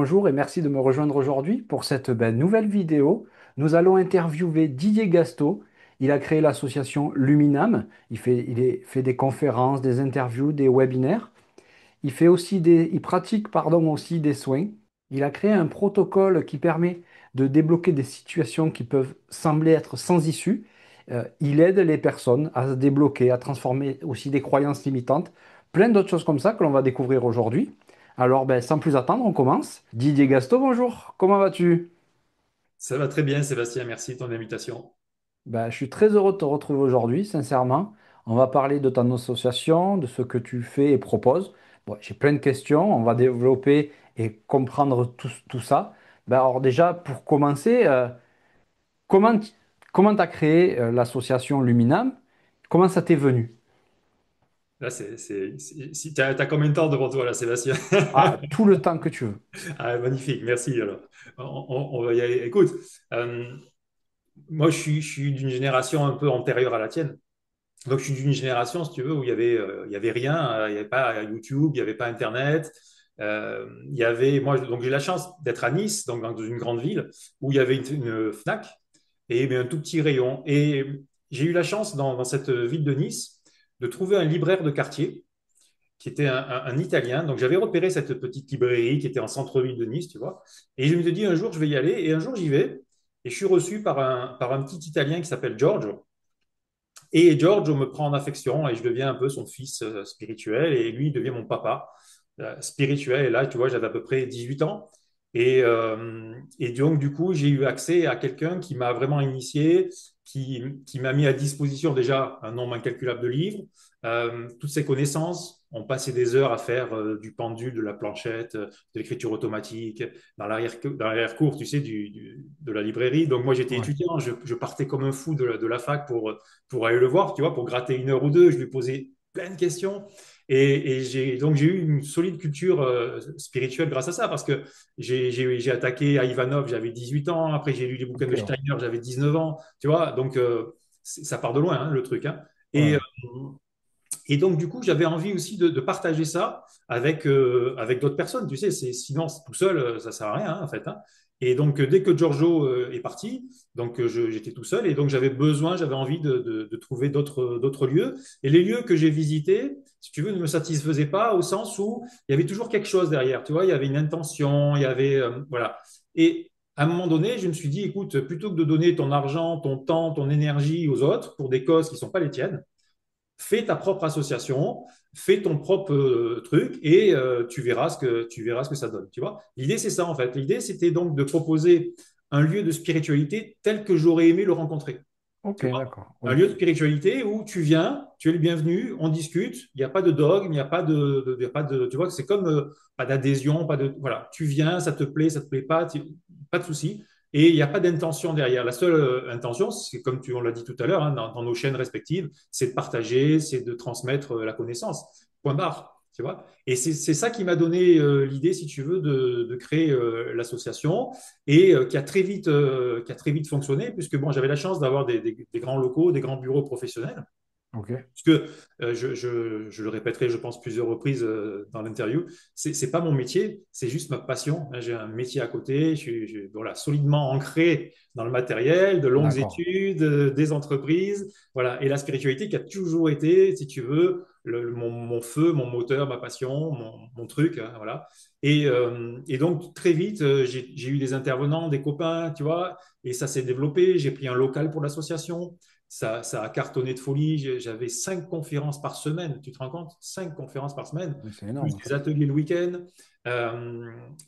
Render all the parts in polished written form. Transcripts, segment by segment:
bonjour et merci de me rejoindre aujourd'hui pour cette nouvelle vidéo. Nous allons interviewer Didier Gasto. Il a créé l'association Luminam. Il fait des conférences, des interviews, des webinaires. Il pratique, pardon, aussi des soins. Il a créé un protocole qui permet de débloquer des situations qui peuvent sembler être sans issue. Il aide les personnes à se débloquer, à transformer aussi des croyances limitantes. Plein d'autres choses comme ça que l'on va découvrir aujourd'hui. Alors, sans plus attendre, on commence. Didier Gasto, bonjour. Comment vas-tu? Ça va très bien, Sébastien. Merci de ton invitation. Je suis très heureux de te retrouver aujourd'hui, sincèrement. On va parler de ton association, de ce que tu fais et proposes. Bon, j'ai plein de questions, on va développer et comprendre tout ça. Alors déjà, pour commencer, comment tu as créé l'association Luminam? Comment ça t'est venu? Là, si tu as combien de temps devant toi, là, Sébastien? Ah, tout le temps que tu veux. Ah, magnifique, merci. Alors, on va y aller. Écoute, euh, moi, je suis d'une génération un peu antérieure à la tienne. Donc, je suis d'une génération, si tu veux, où il y avait rien, il n'y avait pas YouTube, il n'y avait pas Internet. Moi, donc j'ai la chance d'être à Nice, donc dans une grande ville, où il y avait une Fnac et mais un tout petit rayon. Et j'ai eu la chance dans cette ville de Nice de trouver un libraire de quartier qui était un Italien. Donc j'avais repéré cette petite librairie qui était en centre-ville de Nice, tu vois. Et je me suis dit un jour je vais y aller. Et un jour j'y vais. Et je suis reçu par un petit Italien qui s'appelle Giorgio. Et Giorgio me prend en affection et je deviens un peu son fils spirituel. Et lui, il devient mon papa spirituel. Et là, tu vois, j'avais à peu près 18 ans. Et donc, du coup, j'ai eu accès à quelqu'un qui m'a vraiment initié, qui m'a mis à disposition déjà un nombre incalculable de livres, toutes ses connaissances. On passait des heures à faire du pendule, de la planchette, de l'écriture automatique, dans l'arrière-cour, tu sais, de la librairie. Donc, moi, j'étais Ouais. étudiant, je partais comme un fou de la fac pour aller le voir, tu vois, pour gratter une heure ou deux. Je lui posais plein de questions. Et donc, j'ai eu une solide culture spirituelle grâce à ça, parce que j'ai attaqué à Ivanov, j'avais 18 ans. Après, j'ai lu les bouquins Ok, de ouais. Steiner, j'avais 19 ans. Tu vois, donc ça part de loin, hein, le truc. Hein. Et, Ouais. euh, et donc, du coup, j'avais envie aussi de partager ça avec d'autres personnes. Tu sais, sinon, tout seul, ça sert à rien, hein, en fait. Hein. Et donc, dès que Giorgio est parti, donc j'étais tout seul et donc j'avais envie de trouver d'autres lieux. Et les lieux que j'ai visités, si tu veux, ne me satisfaisaient pas au sens où il y avait toujours quelque chose derrière. Tu vois, il y avait une intention, il y avait voilà. Et à un moment donné, je me suis dit, écoute, plutôt que de donner ton argent, ton temps, ton énergie aux autres pour des causes qui ne sont pas les tiennes, fais ta propre association, fais ton propre truc et tu verras ce que ça donne. Tu vois, l'idée c'est ça en fait. L'idée c'était donc de proposer un lieu de spiritualité tel que j'aurais aimé le rencontrer. Ok, Tu vois, d'accord. un Oui. lieu de spiritualité où tu viens, tu es le bienvenu, on discute, il n'y a pas de dogme, il n'y a pas il y a pas de, tu vois, c'est comme pas d'adhésion, pas de, voilà, tu viens, ça te plaît pas, pas de souci. Et il n'y a pas d'intention derrière. La seule intention, c'est comme on l'a dit tout à l'heure, hein, dans nos chaînes respectives, c'est de partager, c'est de transmettre la connaissance. Point barre. Tu vois, et c'est ça qui m'a donné l'idée, si tu veux, de créer l'association et qui a très vite fonctionné, puisque bon, j'avais la chance d'avoir des grands locaux, des grands bureaux professionnels. Ok. Parce que je le répéterai, je pense, plusieurs reprises dans l'interview, c'est pas mon métier, c'est juste ma passion. J'ai un métier à côté, voilà, solidement ancré dans le matériel, de longues D'accord. études, des entreprises, voilà. Et la spiritualité qui a toujours été, si tu veux, mon feu, mon moteur, ma passion, mon truc, hein, voilà. Et donc très vite, j'ai eu des intervenants, des copains, tu vois, et ça s'est développé. J'ai pris un local pour l'association. Ça a cartonné de folie. J'avais 5 conférences par semaine. Tu te rends compte? 5 conférences par semaine, Oui, c'est plus énorme. des ateliers le week-end.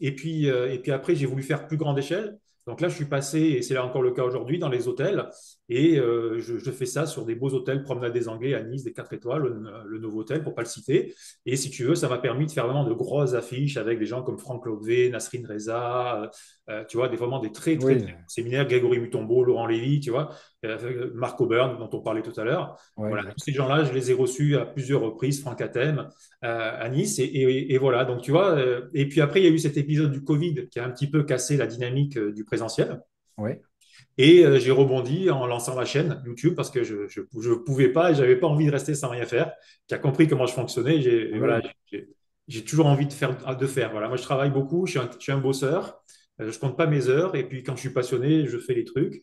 Et puis après, j'ai voulu faire plus grande échelle. Donc là, je suis passé, et c'est là encore le cas aujourd'hui, dans les hôtels. Et je fais ça sur des beaux hôtels, Promenade des Anglais à Nice, des 4 étoiles, le nouveau hôtel, pour ne pas le citer. Et si tu veux, ça m'a permis de faire vraiment de grosses affiches avec des gens comme Franck Lobvé, Nasrin Reza, tu vois, vraiment des très, très, Oui, très bons séminaires, Grégory Mutombo, Laurent Lévy, tu vois. Marc Aubert, dont on parlait tout à l'heure. ouais, Voilà, tous exact. ces gens-là, je les ai reçus à plusieurs reprises, Franck Athème, à Nice. Et voilà, donc tu vois. Et puis après, il y a eu cet épisode du Covid qui a un petit peu cassé la dynamique du présentiel. Oui. Et j'ai rebondi en lançant ma chaîne YouTube parce que je pouvais pas et j'avais pas envie de rester sans rien faire. Qui a compris comment je fonctionnais. Ah ben Voilà, oui. j'ai toujours envie de faire. Voilà. Moi, je travaille beaucoup, je suis un bosseur, je compte pas mes heures, et puis quand je suis passionné, je fais les trucs.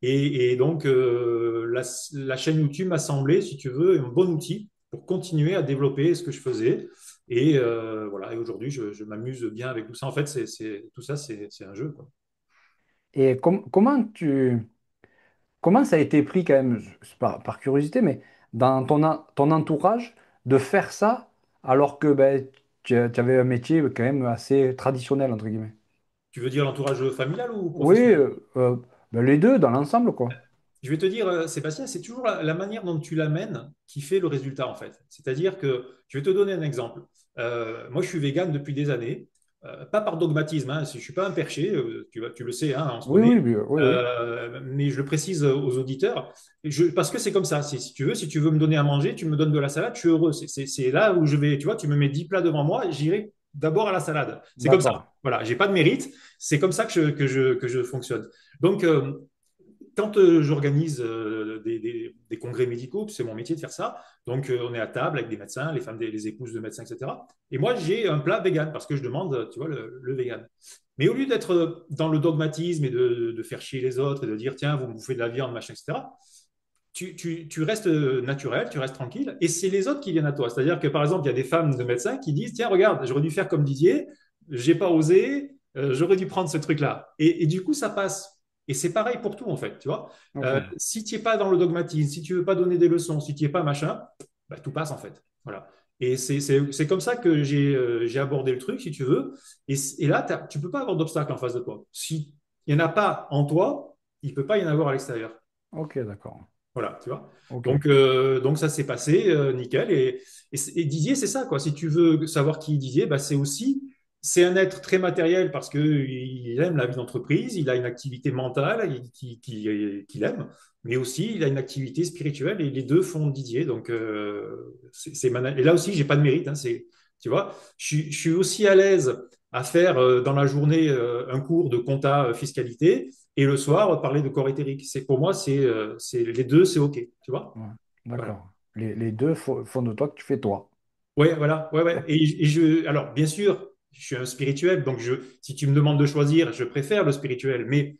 Et donc, la chaîne YouTube m'a semblé, si tu veux, un bon outil pour continuer à développer ce que je faisais. Et voilà. Et aujourd'hui, je m'amuse bien avec tout ça. En fait, tout ça, c'est un jeu, quoi. Et comment ça a été pris quand même, c'est par curiosité, mais dans ton entourage, de faire ça alors que ben, tu avais un métier quand même assez traditionnel, entre guillemets. Tu veux dire l'entourage familial ou Oui, professionnel? ben, les deux dans l'ensemble, quoi. Je vais te dire, Sébastien, c'est toujours la manière dont tu l'amènes qui fait le résultat, en fait. C'est-à-dire que, je vais te donner un exemple. Moi, je suis vegan depuis des années, pas par dogmatisme, hein, je ne suis pas un perché, tu le sais, hein, on se Oui, connaît, oui, oui, oui, oui. mais je le précise aux auditeurs, parce que c'est comme ça. Si tu veux me donner à manger, tu me donnes de la salade, je suis heureux. C'est là où je vais, tu vois, tu me mets 10 plats devant moi, j'irai d'abord à la salade. C'est comme ça. D'accord. Voilà, j'ai pas de mérite, c'est comme ça que je fonctionne. Donc, quand j'organise des congrès médicaux, c'est mon métier de faire ça, donc on est à table avec des médecins, les femmes, les épouses de médecins, etc. Et moi, j'ai un plat vegan parce que je demande, tu vois, le vegan. Mais au lieu d'être dans le dogmatisme et de faire chier les autres et de dire, tiens, vous me bouffez de la viande, machin, etc., tu restes naturel, tu restes tranquille, et c'est les autres qui viennent à toi. C'est-à-dire que, par exemple, il y a des femmes de médecins qui disent, tiens, regarde, j'aurais dû faire comme Didier, j'ai pas osé, j'aurais dû prendre ce truc-là. Et du coup, ça passe. Et c'est pareil pour tout, en fait, tu vois. Ok. Si tu n'es pas dans le dogmatisme, si tu veux pas donner des leçons, si tu n'es pas machin, bah, tout passe, en fait. Voilà. Et c'est comme ça que j'ai abordé le truc, si tu veux. Et là, tu peux pas avoir d'obstacle en face de toi. S'il n'y en a pas en toi, il peut pas y en avoir à l'extérieur. Ok, d'accord. Voilà, tu vois. Ok. Donc ça s'est passé, nickel. Et Didier, c'est ça, quoi. Si tu veux savoir qui est Didier, bah, c'est un être très matériel parce qu'il aime la vie d'entreprise, il a une activité mentale qu'il aime, mais aussi il a une activité spirituelle et les deux font Didier. Donc, et là aussi, j'ai pas de mérite, hein, tu vois, je suis aussi à l'aise à faire dans la journée un cours de compta fiscalité et le soir parler de corps éthérique. Pour moi, les deux, c'est OK, tu vois? Ouais, Voilà. d'accord. Les deux font de toi que tu fais toi. Ouais, voilà, ouais, ouais. Alors, bien sûr, je suis un spirituel, donc si tu me demandes de choisir, je préfère le spirituel, mais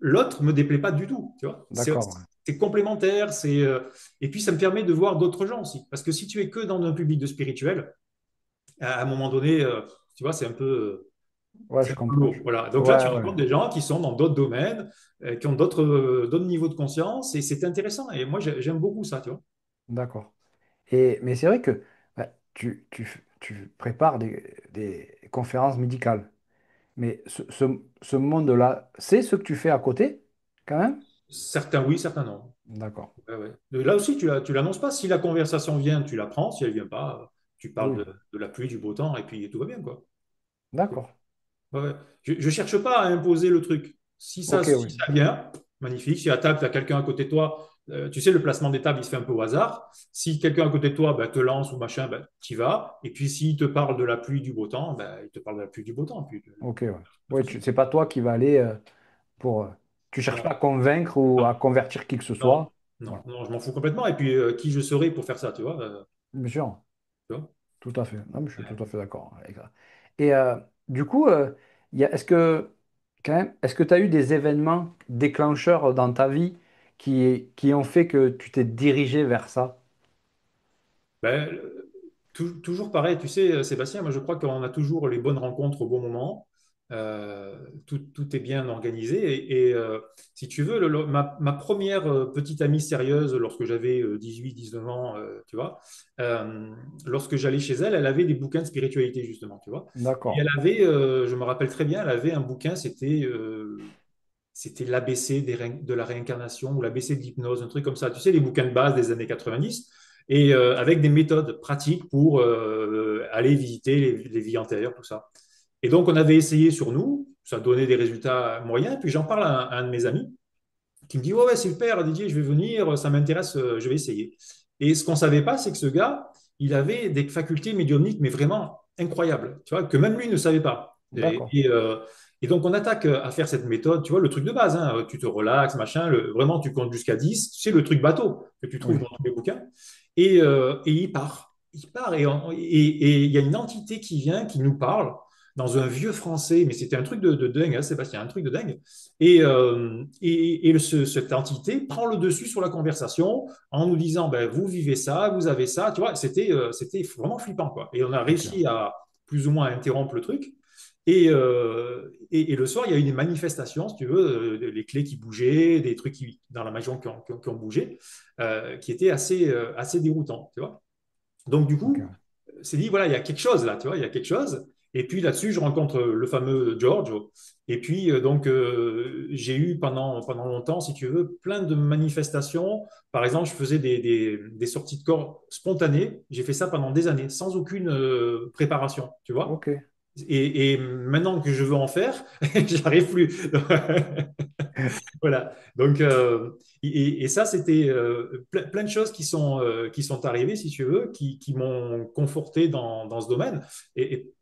l'autre me déplaît pas du tout, tu vois? C'est D'accord. Ouais. c'est complémentaire, et puis ça me permet de voir d'autres gens aussi, parce que si tu es que dans un public de spirituel, à un moment donné, tu vois, Ouais, c'est je un peu comprends. lourd. Voilà. Donc là, Ouais, tu ouais. rencontres des gens qui sont dans d'autres domaines, qui ont d'autres niveaux de conscience, et c'est intéressant. Et moi, j'aime beaucoup ça, tu vois. D'accord. Mais c'est vrai que bah, tu prépares des conférences médicales. Mais ce monde-là, c'est ce que tu fais à côté, quand même? Certains oui, certains non. D'accord. Ouais, ouais. Là aussi, tu l'annonces pas. Si la conversation vient, tu la prends. Si elle vient pas, tu parles Oui. de la pluie, du beau temps, et puis tout va bien, quoi. D'accord. Ouais, ouais. Je cherche pas à imposer le truc. Si ça, Ok, si oui. ça vient, magnifique. Si à table, tu as quelqu'un à côté de toi, tu sais, le placement des tables, il se fait un peu au hasard. Si quelqu'un à côté de toi te lance ou machin, tu y vas. Et puis, s'il te parle de la pluie, du beau temps, il te parle de la pluie, du beau temps. Puis, Ok, ouais. pas de Ouais, souci. c'est pas toi qui va aller pour. Tu cherches pas Non, à convaincre ou non, à convertir qui que ce non, soit. non, Voilà. non, je m'en fous complètement. Et puis, qui je serais pour faire ça, tu vois, Bien sûr. tu vois. Tout à fait. Non, mais je suis tout à fait d'accord avec ça. Et du coup, est-ce que, quand même, est-ce que tu as eu des événements déclencheurs dans ta vie qui ont fait que tu t'es dirigé vers ça? Ben, toujours pareil, tu sais, Sébastien, moi je crois qu'on a toujours les bonnes rencontres au bon moment. Tout est bien organisé. Et si tu veux, ma première petite amie sérieuse, lorsque j'avais 18, 19 ans, tu vois, lorsque j'allais chez elle, elle avait des bouquins de spiritualité, justement, tu vois. Et elle D'accord. avait, je me rappelle très bien, elle avait un bouquin, c'était l'ABC de la réincarnation ou l'ABC de l'hypnose, un truc comme ça. Tu sais, les bouquins de base des années 90, et avec des méthodes pratiques pour aller visiter les vies antérieures, tout ça. Et donc, on avait essayé sur nous, ça donnait des résultats moyens, puis j'en parle à un de mes amis qui me dit, ouais, ouais, super, Didier, je vais venir, ça m'intéresse, je vais essayer. Et ce qu'on ne savait pas, c'est que ce gars, il avait des facultés médiumniques, mais vraiment incroyables, tu vois, que même lui ne savait pas. Et, D'accord. et, euh, et donc, on attaque à faire cette méthode, tu vois, le truc de base, hein, tu te relaxes, machin, vraiment, tu comptes jusqu'à 10, tu sais, le truc bateau que tu trouves Oui. dans tous les bouquins, et il part. il part et il y a une entité qui vient, qui nous parle dans un vieux français, mais c'était un truc de dingue, hein, Sébastien, un truc de dingue. Cette entité prend le dessus sur la conversation en nous disant, ben, vous vivez ça, vous avez ça, tu vois, c'était vraiment flippant, quoi. Et on a Ok, réussi à plus ou moins interrompre le truc. Et le soir, il y a eu des manifestations, si tu veux, les clés qui bougeaient, des trucs dans la maison qui ont bougé, qui étaient assez déroutants, tu vois. Donc, du ok, coup, c'est dit, voilà, il y a quelque chose là, tu vois, il y a quelque chose. Et puis là-dessus, je rencontre le fameux George. Et puis, j'ai eu pendant longtemps, si tu veux, plein de manifestations. Par exemple, je faisais des sorties de corps spontanées. J'ai fait ça pendant des années, sans aucune préparation, tu vois. ok. Et maintenant que je veux en faire, j'arrive plus. Voilà. Donc, et ça, c'était plein de choses qui sont arrivées, si tu veux, qui m'ont conforté dans ce domaine. Et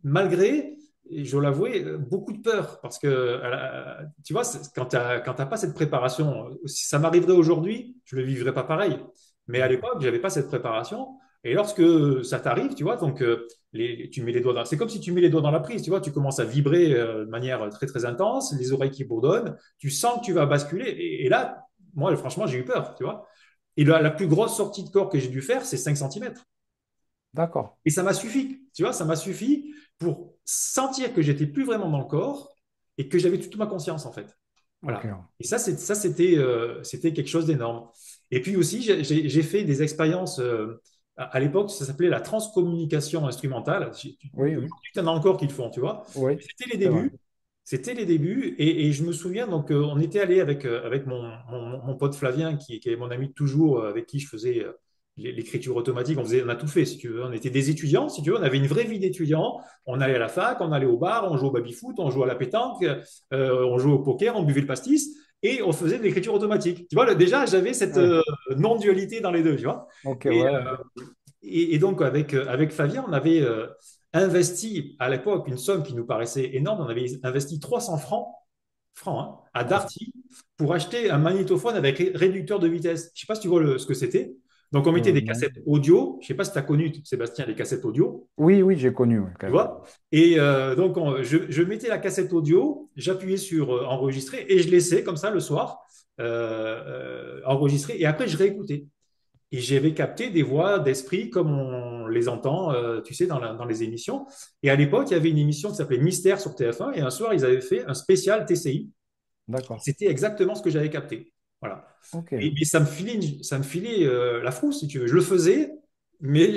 malgré, je dois l'avouer, beaucoup de peur. Parce que, tu vois, quand t'as pas cette préparation, si ça m'arriverait aujourd'hui, je ne le vivrais pas pareil. Mais à D'accord. l'époque, j'avais pas cette préparation. Et lorsque ça t'arrive, tu vois, donc tu mets les doigts c'est comme si tu mets les doigts dans la prise, tu vois, tu commences à vibrer de manière très très intense, les oreilles qui bourdonnent, tu sens que tu vas basculer. Et là, moi, franchement, j'ai eu peur, tu vois. Et la plus grosse sortie de corps que j'ai dû faire, c'est 5 centimètres. D'accord. Et ça m'a suffi, tu vois, ça m'a suffi pour sentir que j'étais plus vraiment dans le corps et que j'avais toute ma conscience, en fait. Ok. Voilà. Et c'était quelque chose d'énorme. Et puis aussi, j'ai fait des expériences, à l'époque, ça s'appelait la transcommunication instrumentale. Oui, Aujourd'hui, oui. il y en a encore qui le font, tu vois. Oui, C'était les c'est vrai. débuts. C'était les débuts. Et je me souviens, donc, on était allé avec mon pote Flavien, qui est mon ami de toujours, avec qui je faisais l'écriture automatique. On a tout fait, si tu veux. On était des étudiants, si tu veux. On avait une vraie vie d'étudiant. On allait à la fac, on allait au bar, on jouait au baby-foot, on jouait à la pétanque, on jouait au poker, on buvait le pastis et on faisait de l'écriture automatique. Tu vois, déjà, j'avais cette Oui. non-dualité dans les deux, tu vois. Ok, Et, ouais. et donc, avec Fabien, on avait investi à l'époque une somme qui nous paraissait énorme. On avait investi 300 francs hein, à Ouais. Darty pour acheter un magnétophone avec réducteur de vitesse. Je ne sais pas si tu vois ce que c'était. Donc, on mettait des Non. cassettes audio. Je ne sais pas si tu as connu, Sébastien, les cassettes audio. Oui, oui, j'ai connu, ouais, quand Tu même. vois? Et donc, je mettais la cassette audio, j'appuyais sur enregistrer et je laissais comme ça le soir enregistrer. Et après, je réécoutais. Et j'avais capté des voix d'esprit comme on les entend, tu sais, dans les émissions. Et à l'époque, il y avait une émission qui s'appelait Mystère sur TF1. Et un soir, ils avaient fait un spécial TCI. D'accord. C'était exactement ce que j'avais capté. Voilà. Ok. Mais ça me filait la frousse, si tu veux. Je le faisais, mais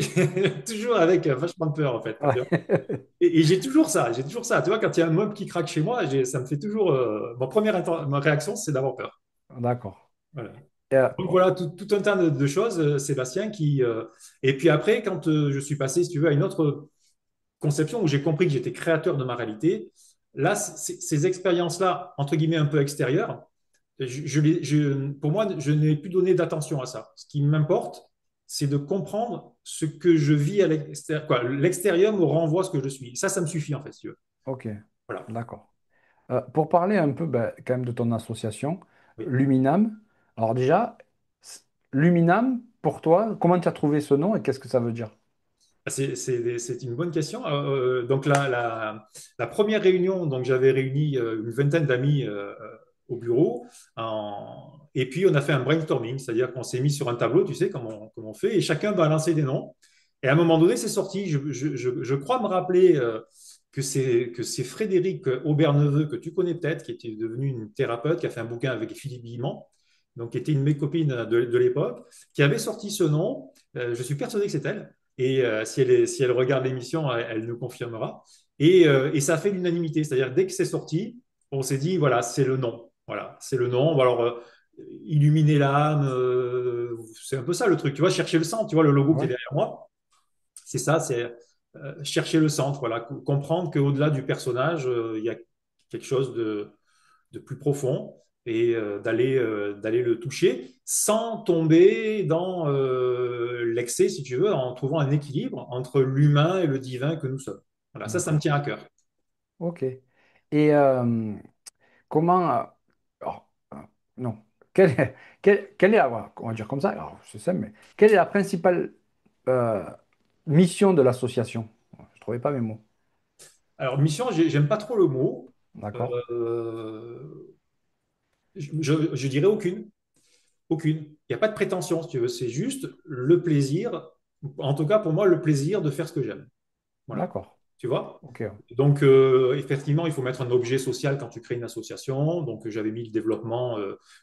toujours avec vachement de peur, en fait. Tu vois. Ouais. Et j'ai toujours ça, j'ai toujours ça. Tu vois, quand il y a un meuble qui craque chez moi, ça me fait toujours. Ma réaction, c'est d'avoir peur. D'accord. Voilà. Et, Donc voilà, tout un tas de choses, Sébastien, qui. Et puis après, quand je suis passé, si tu veux, à une autre conception où j'ai compris que j'étais créateur de ma réalité, là, ces expériences-là, entre guillemets, un peu extérieures, pour moi, je n'ai plus donné d'attention à ça. Ce qui m'importe, c'est de comprendre ce que je vis à l'extérieur. Quoi, l'extérieur me renvoie ce que je suis. Ça me suffit, en fait, si tu veux. ok. Voilà. D'accord. Pour parler un peu ben, quand même de ton association, Oui. Luminam. Alors déjà, c- Luminam, pour toi, comment tu as trouvé ce nom et qu'est-ce que ça veut dire? C'est une bonne question. Donc, la première réunion, donc j'avais réuni une vingtaine d'amis au bureau. Et puis, on a fait un brainstorming, c'est-à-dire qu'on s'est mis sur un tableau, tu sais, comme on fait, et chacun va lancer des noms. Et à un moment donné, c'est sorti. Je crois me rappeler que c'est Frédéric Auberneveux, que tu connais peut-être, qui était devenu une thérapeute, qui a fait un bouquin avec Philippe Guillemant, donc qui était une de mes copines de l'époque, qui avait sorti ce nom. Je suis persuadé que c'est elle. Et si elle regarde l'émission, elle nous confirmera. Et ça a fait l'unanimité. C'est-à-dire, dès que c'est sorti, on s'est dit, voilà, c'est le nom. Voilà, c'est le nom. Alors, illuminer l'âme, c'est un peu ça le truc. Tu vois, chercher le centre. Tu vois, le logo qui est Ouais. derrière moi, c'est ça, c'est chercher le centre. Voilà, comprendre qu'au-delà du personnage, il y a quelque chose de plus profond et d'aller le toucher sans tomber dans l'excès, si tu veux, en trouvant un équilibre entre l'humain et le divin que nous sommes. Voilà, ça me D'accord. tient à cœur. Ok. Et comment... alors, non. Quelle est, voilà, on va dire comme ça, alors, c'est simple, mais quelle est la principale euh, mission de l'association. Je trouvais pas mes mots. Alors, mission, j'aime pas trop le mot. D'accord, Euh, je dirais aucune. Aucune. Il n'y a pas de prétention, si tu veux. C'est juste le plaisir, en tout cas pour moi, le plaisir de faire ce que j'aime. Voilà. d'accord. Tu vois? Ok, Donc, effectivement, il faut mettre un objet social quand tu crées une association. Donc, j'avais mis le développement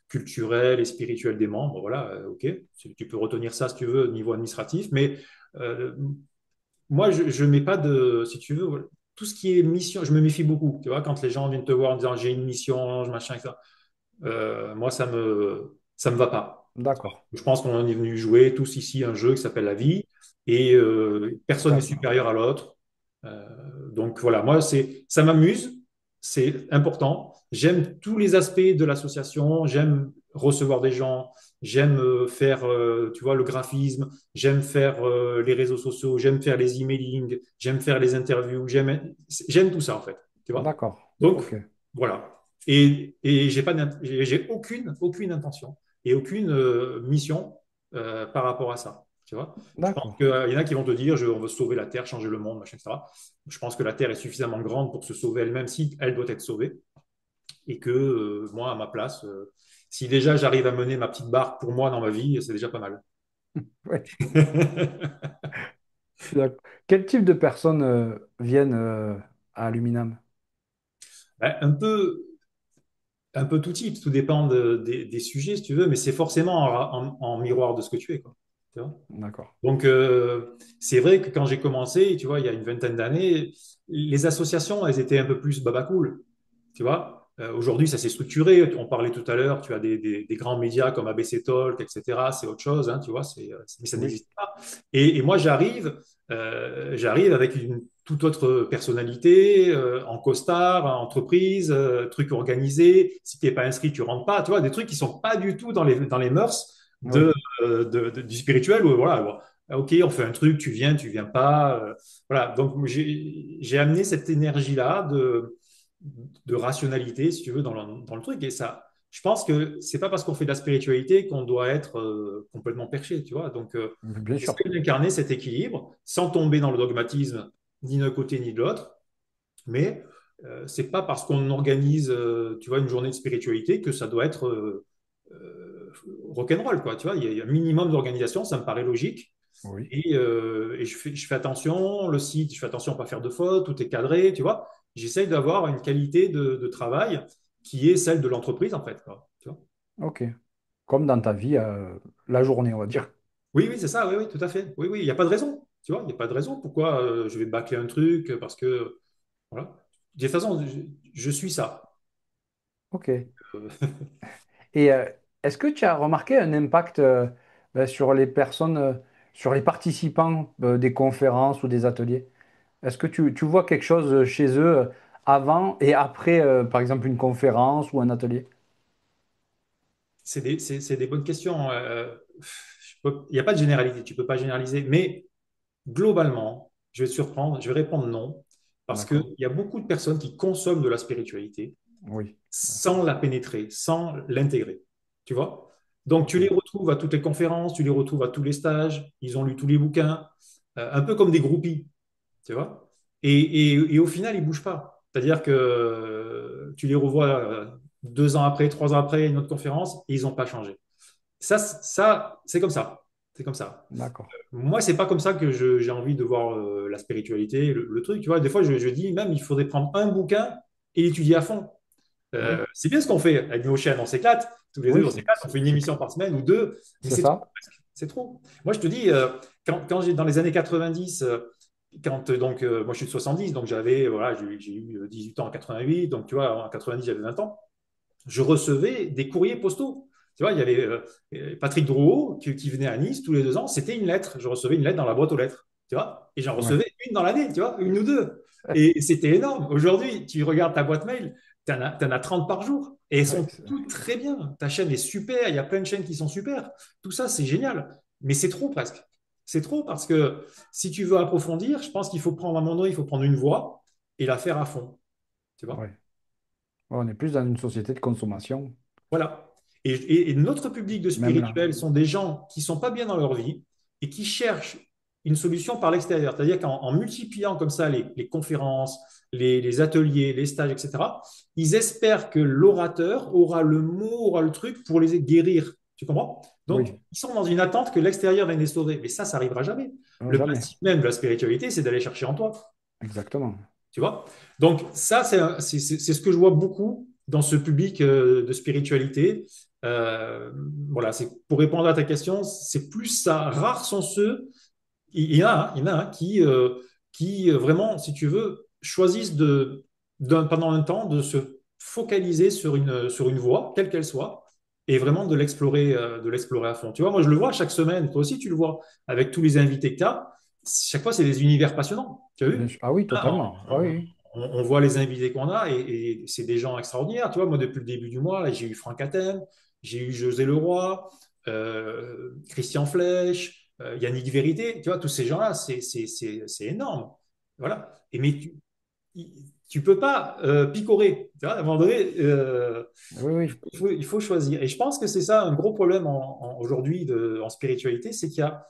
culturel et spirituel des membres. Voilà, OK. Tu peux retenir ça si tu veux au niveau administratif. Mais euh, moi, je ne mets pas de, si tu veux, voilà, tout ce qui est mission, je me méfie beaucoup. Tu vois, quand les gens viennent te voir en disant j'ai une mission, machin, etc. Moi, ça me va pas. d'accord, Je pense qu'on est venu jouer tous ici un jeu qui s'appelle la vie et personne n'est d'accord, supérieur à l'autre. Euh, donc voilà, moi, ça m'amuse, c'est important. J'aime tous les aspects de l'association, j'aime recevoir des gens, j'aime faire, tu vois, le graphisme, j'aime faire les réseaux sociaux, j'aime faire les emailing, j'aime faire les interviews, j'aime tout ça en fait, tu vois. d'accord. Donc Ok, voilà. Et j'ai pas, j'ai aucune intention et aucune mission par rapport à ça. Tu vois? Je pense d'accord. qu'il y en a qui vont te dire, on veut sauver la Terre, changer le monde, machin, etc. Je pense que la Terre est suffisamment grande pour se sauver elle-même si elle doit être sauvée. Et que moi, à ma place, si déjà j'arrive à mener ma petite barque pour moi dans ma vie, c'est déjà pas mal. Ouais, je suis d'accord. Quel type de personnes viennent à Aluminam? Ben, un peu tout type, tout dépend des sujets, si tu veux, mais c'est forcément en miroir de ce que tu es, quoi. Tu vois. D'accord. Donc, c'est vrai que quand j'ai commencé, tu vois, il y a une vingtaine d'années, les associations, elles étaient un peu plus babacool, tu vois. Aujourd'hui, ça s'est structuré. On parlait tout à l'heure, tu as des grands médias comme ABC Talk, etc. C'est autre chose, hein, tu vois, mais ça Oui, n'existe pas. Et moi, j'arrive avec une toute autre personnalité, en costard, en entreprise, truc organisé. Si tu n'es pas inscrit, tu rentres pas. Tu vois, des trucs qui sont pas du tout dans les mœurs oui. du spirituel. Où, voilà, bon, ok, on fait un truc, tu viens pas. Voilà, donc j'ai amené cette énergie-là de rationalité, si tu veux, dans le truc. Et ça, je pense que c'est pas parce qu'on fait de la spiritualité qu'on doit être complètement perché, tu vois. Donc, Bien sûr. j'essaie d'incarner cet équilibre sans tomber dans le dogmatisme ni d'un côté ni de l'autre. Mais c'est pas parce qu'on organise, tu vois, une journée de spiritualité que ça doit être rock'n'roll, quoi. Tu vois, il y a un minimum d'organisation, ça me paraît logique. Oui. Et je fais attention, le site, je fais attention à ne pas faire de fautes, tout est cadré, tu vois. J'essaye d'avoir une qualité de travail qui est celle de l'entreprise, en fait, quoi. Tu vois. Ok. Comme dans ta vie, la journée, on va dire. Oui, oui, c'est ça, oui, oui, tout à fait. Oui, oui, il n'y a pas de raison, tu vois, il n'y a pas de raison pourquoi je vais bâcler un truc parce que, voilà. De toute façon, je suis ça. Ok. Euh, Et est-ce que tu as remarqué un impact sur les personnes, sur les participants des conférences ou des ateliers? Est-ce que tu vois quelque chose chez eux avant et après, par exemple, une conférence ou un atelier? c'est des bonnes questions. Il n'y a pas de généralité, tu ne peux pas généraliser, mais globalement, je vais te surprendre, je vais répondre non, parce qu'il D'accord. y a beaucoup de personnes qui consomment de la spiritualité Oui. sans la pénétrer, sans l'intégrer. Tu vois? Donc, tu Ok. les retrouves à toutes les conférences, tu les retrouves à tous les stages, ils ont lu tous les bouquins, un peu comme des groupies, tu vois? Et au final, ils ne bougent pas. C'est-à-dire que tu les revois 2 ans après, 3 ans après, une autre conférence, et ils n'ont pas changé. Ça c'est comme ça. C'est comme ça. D'accord. Moi, c'est pas comme ça que j'ai envie de voir la spiritualité, le truc. Tu vois, des fois, je dis même, il faudrait prendre un bouquin et l'étudier à fond. Oui. C'est bien ce qu'on fait avec nos chaînes, on s'éclate. Tous les deux, Oui, on s'éclate, on fait une émission par semaine ou deux, mais c'est c'est trop ça. presque. C'est trop. Moi, je te dis, quand j'ai dans les années 90, quand donc moi je suis de 70, donc j'avais voilà, j'ai eu 18 ans en 88, donc tu vois, en 90, j'avais 20 ans je recevais des courriers postaux. Tu vois, il y avait Patrick Drouot qui venait à Nice tous les 2 ans. C'était une lettre. Je recevais une lettre dans la boîte aux lettres. Tu vois, et j'en Ouais. recevais une dans l'année, tu vois, une ou deux. Et c'était énorme. Aujourd'hui, tu regardes ta boîte mail, t'en as 30 par jour. Et elles Ouais, sont toutes très bien. Ta chaîne est super. Il y a plein de chaînes qui sont super. Tout ça, c'est génial. Mais c'est trop presque. C'est trop parce que si tu veux approfondir, je pense qu'il faut prendre à un moment donné, il faut prendre une voie et la faire à fond. Tu vois? ouais. On est plus dans une société de consommation, Voilà. Et notre public de même là. spirituel sont des gens qui sont pas bien dans leur vie et qui cherchent. une solution par l'extérieur. C'est-à-dire qu'en multipliant comme ça les conférences, les ateliers, les stages, etc., ils espèrent que l'orateur aura le mot, aura le truc pour les guérir. Tu comprends? Donc, Oui, ils sont dans une attente que l'extérieur vienne les sauver. Mais ça n'arrivera jamais. non, Le jamais. principe même de la spiritualité, c'est d'aller chercher en toi. Exactement. Tu vois? Donc, ça, c'est ce que je vois beaucoup dans ce public de spiritualité. Euh, voilà, c'est pour répondre à ta question, c'est plus ça. Rares sont ceux, il y en a hein, qui vraiment, si tu veux, choisissent pendant un temps de se focaliser sur une voie, quelle qu'elle soit, et vraiment de l'explorer à fond. Tu vois, moi, je le vois chaque semaine, toi aussi, tu le vois, avec tous les invités que tu as. Chaque fois, c'est des univers passionnants. Tu as Bien vu? sûr. Ah oui, Là, totalement. Ah oui. on voit les invités qu'on a et c'est des gens extraordinaires. Tu vois, moi, depuis le début du mois, là, j'ai eu Franck Athènes, j'ai eu José Leroy, Christian Flech, Yannick Vérité. Tu vois, tous ces gens-là, c'est énorme. Voilà. Tu peux pas picorer. Tu vois, à un moment donné, Oui, oui. il faut choisir. Et je pense que c'est ça un gros problème aujourd'hui en spiritualité, c'est qu'il y a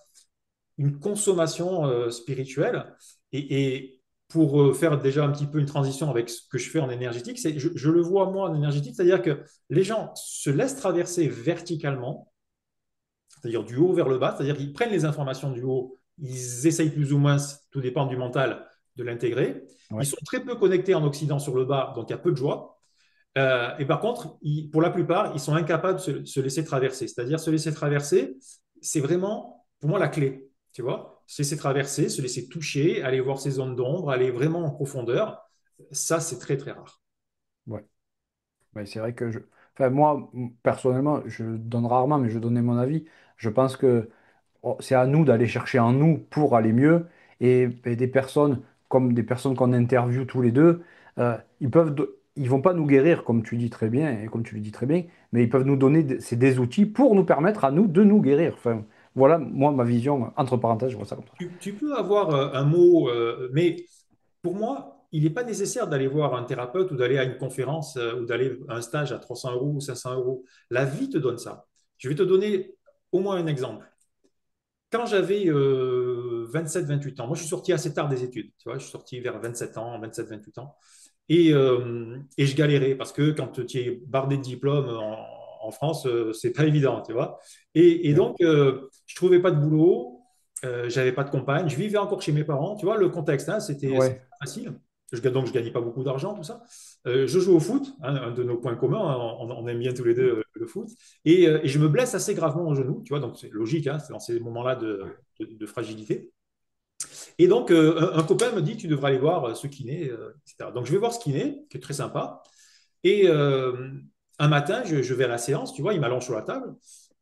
une consommation spirituelle. Et pour faire déjà un petit peu une transition avec ce que je fais en énergétique, je le vois moi en énergétique, c'est-à-dire que les gens se laissent traverser verticalement, c'est-à-dire du haut vers le bas, c'est-à-dire qu'ils prennent les informations du haut, ils essayent plus ou moins, tout dépend du mental, de l'intégrer. Ils Ouais. sont très peu connectés en Occident sur le bas, donc il y a peu de joie. Et par contre, pour la plupart, ils sont incapables de se laisser traverser. C'est-à-dire se laisser traverser, c'est vraiment, pour moi, la clé. Tu vois, se laisser traverser, se laisser toucher, aller voir ces zones d'ombre, aller vraiment en profondeur, ça, c'est très, très rare. Ouais. Ouais, c'est vrai que enfin, moi, personnellement, je donne rarement, mais je donnais mon avis. Je pense que c'est à nous d'aller chercher en nous pour aller mieux. Et des personnes, comme des personnes qu'on interviewe tous les deux, ils vont pas nous guérir, comme tu dis très bien, et comme tu le dis très bien, mais ils peuvent nous donner c'est des outils pour nous permettre à nous de nous guérir. Enfin, voilà, moi, ma vision, entre parenthèses, je vois ça comme ça. Tu peux avoir un mot, mais pour moi, il n'est pas nécessaire d'aller voir un thérapeute ou d'aller à une conférence ou d'aller à un stage à 300 euros ou 500 euros. La vie te donne ça. Je vais te donner au moins un exemple. Quand j'avais 27-28 ans, moi je suis sorti assez tard des études, tu vois, je suis sorti vers 27 ans, 27-28 ans, et je galérais parce que quand tu es bardé de diplômes en France, c'est pas évident, tu vois. Et Ok. donc, je trouvais pas de boulot, j'avais pas de compagne, je vivais encore chez mes parents, tu vois, le contexte, hein, c'était Ouais, facile. Donc, je gagnais pas beaucoup d'argent, tout ça. Je joue au foot, hein, un de nos points communs, hein, on aime bien tous les deux le foot. Et je me blesse assez gravement au genou, tu vois, donc c'est logique, hein, c'est dans ces moments-là de fragilité. Et donc, un copain me dit, tu devrais aller voir ce kiné, etc. Donc, je vais voir ce kiné, qui est très sympa. Et un matin, je vais à la séance, tu vois, il m'allonge sur la table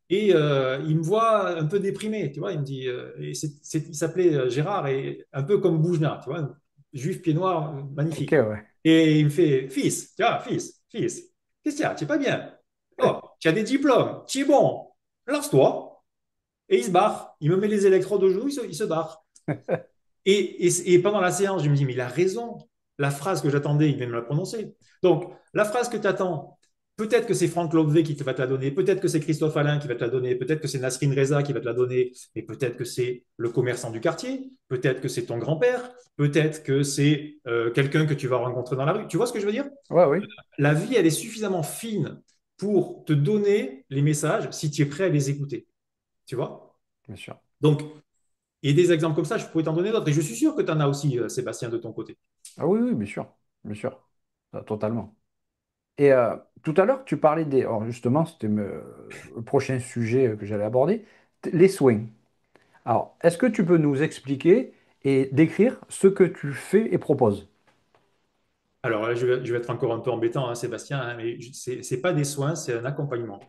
et il me voit un peu déprimé, tu vois. Il me dit, il s'appelait Gérard, et un peu comme Boujna, tu vois, juif pied noir, ok, magnifique. ouais. Et il me fait, fils, tu vois, fils, qu'est-ce qu'il y a? Tu es pas bien. Oh, tu as des diplômes, tu es bon, lance-toi. Et il se barre. Il me met les électrodes au genou, il se barre. Et pendant la séance, je me dis, mais il a raison. La phrase que j'attendais, il vient me la prononcer. Donc, la phrase que tu attends, peut-être que c'est Franck Lobvé qui va te la donner, peut-être que c'est Christophe Alain qui va te la donner, peut-être que c'est Nasrine Reza qui va te la donner, mais peut-être que c'est le commerçant du quartier, peut-être que c'est ton grand-père, peut-être que c'est quelqu'un que tu vas rencontrer dans la rue. Tu vois ce que je veux dire? Ouais, oui, La vie, elle est suffisamment fine pour te donner les messages si tu es prêt à les écouter. Tu vois? bien sûr. Donc, et des exemples comme ça, je pourrais t'en donner d'autres. Et je suis sûr que tu en as aussi, Sébastien, de ton côté. Ah oui, oui, bien sûr. Bien sûr. Totalement. Et tout à l'heure, tu parlais des. Alors justement, c'était le prochain sujet que j'allais aborder, les soins. Alors, est-ce que tu peux nous expliquer et décrire ce que tu fais et proposes? Alors là, je vais être encore un peu embêtant, hein, Sébastien, hein, mais c'est pas des soins, c'est un accompagnement.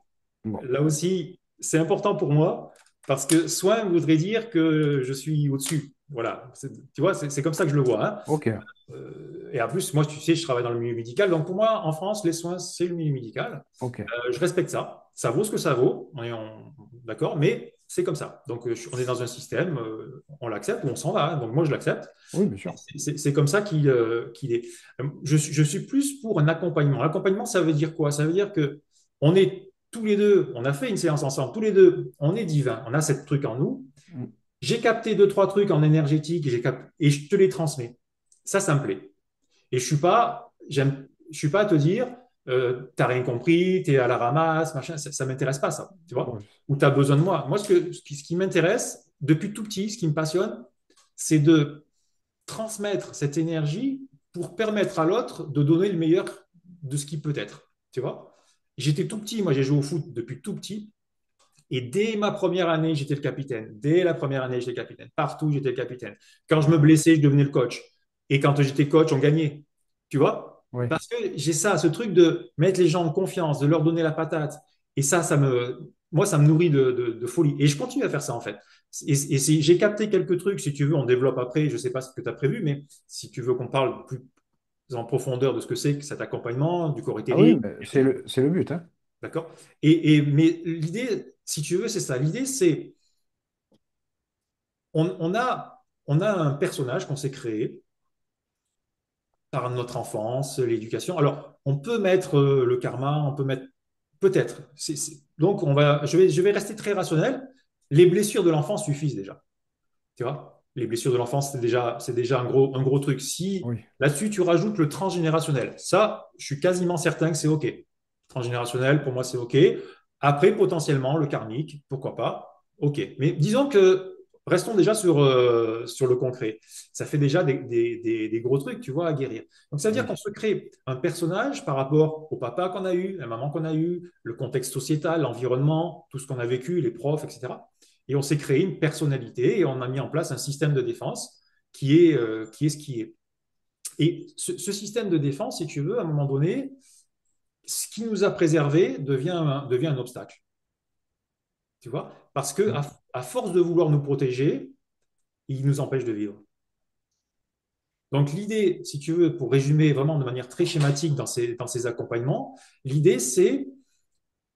Bon, Là aussi, c'est important pour moi parce que soin voudrait dire que je suis au-dessus. Voilà, tu vois, c'est comme ça que je le vois, hein. ok, Et en plus, moi, tu sais, je travaille dans le milieu médical. Donc, pour moi, en France, les soins, c'est le milieu médical. ok, Je respecte ça. Ça vaut ce que ça vaut. D'accord, mais c'est comme ça. Donc, on est dans un système, on l'accepte ou on s'en va, hein. Donc, moi, je l'accepte. oui, bien sûr. C'est comme ça qu'il est. Je suis plus pour un accompagnement. L'accompagnement, ça veut dire quoi? Ça veut dire que on est tous les deux, on a fait une séance ensemble, tous les deux, on est divins, on a cette truc en nous. J'ai capté deux, trois trucs en énergétique et je te les transmets. Ça me plaît. Et je suis pas à te dire, t'as rien compris, t'es à la ramasse, machin. Ça m'intéresse pas, ça, tu vois. Ouais. Ou t'as besoin de moi. Moi, ce qui m'intéresse depuis tout petit, ce qui me passionne, c'est de transmettre cette énergie pour permettre à l'autre de donner le meilleur de ce qu'il peut être, tu vois. J'étais tout petit, moi j'ai joué au foot depuis tout petit. Et dès ma première année, j'étais le capitaine. Dès la première année, j'étais le capitaine. Partout, j'étais le capitaine. Quand je me blessais, je devenais le coach. Et quand j'étais coach, on gagnait. Tu vois? Oui. Parce que j'ai ça, ce truc de mettre les gens en confiance, de leur donner la patate. Et moi, ça me nourrit de folie. Et je continue à faire ça, en fait. J'ai capté quelques trucs. Si tu veux, on développe après. Je ne sais pas ce que tu as prévu, mais si tu veux qu'on parle plus en profondeur de ce que c'est que cet accompagnement, du Ah oui, storytelling, mais c'est le but, hein. d'accord? Mais l'idée, si tu veux, c'est ça. L'idée, c'est on a un personnage qu'on s'est créé par notre enfance, l'éducation. Alors, on peut mettre le karma, on peut mettre peut-être. Donc, je vais rester très rationnel. Les blessures de l'enfance suffisent déjà. Tu vois? Les blessures de l'enfance, c'est déjà un gros truc. Si Oui. là-dessus, tu rajoutes le transgénérationnel, ça, je suis quasiment certain que c'est OK. Transgénérationnel, pour moi, c'est OK. Après, potentiellement, le karmique, pourquoi pas? OK. Mais disons que restons déjà sur le concret. Ça fait déjà des gros trucs, tu vois, à guérir. Donc, ça veut dire qu'on Oui. se crée un personnage par rapport au papa qu'on a eu, la maman qu'on a eu, le contexte sociétal, l'environnement, tout ce qu'on a vécu, les profs, etc. Et on s'est créé une personnalité et on a mis en place un système de défense qui est ce qui est. Et ce système de défense, si tu veux, à un moment donné, ce qui nous a préservé devient un obstacle. Tu vois? Parce que à force de vouloir nous protéger, il nous empêche de vivre. Donc l'idée, si tu veux, pour résumer vraiment de manière très schématique dans ces accompagnements, l'idée, c'est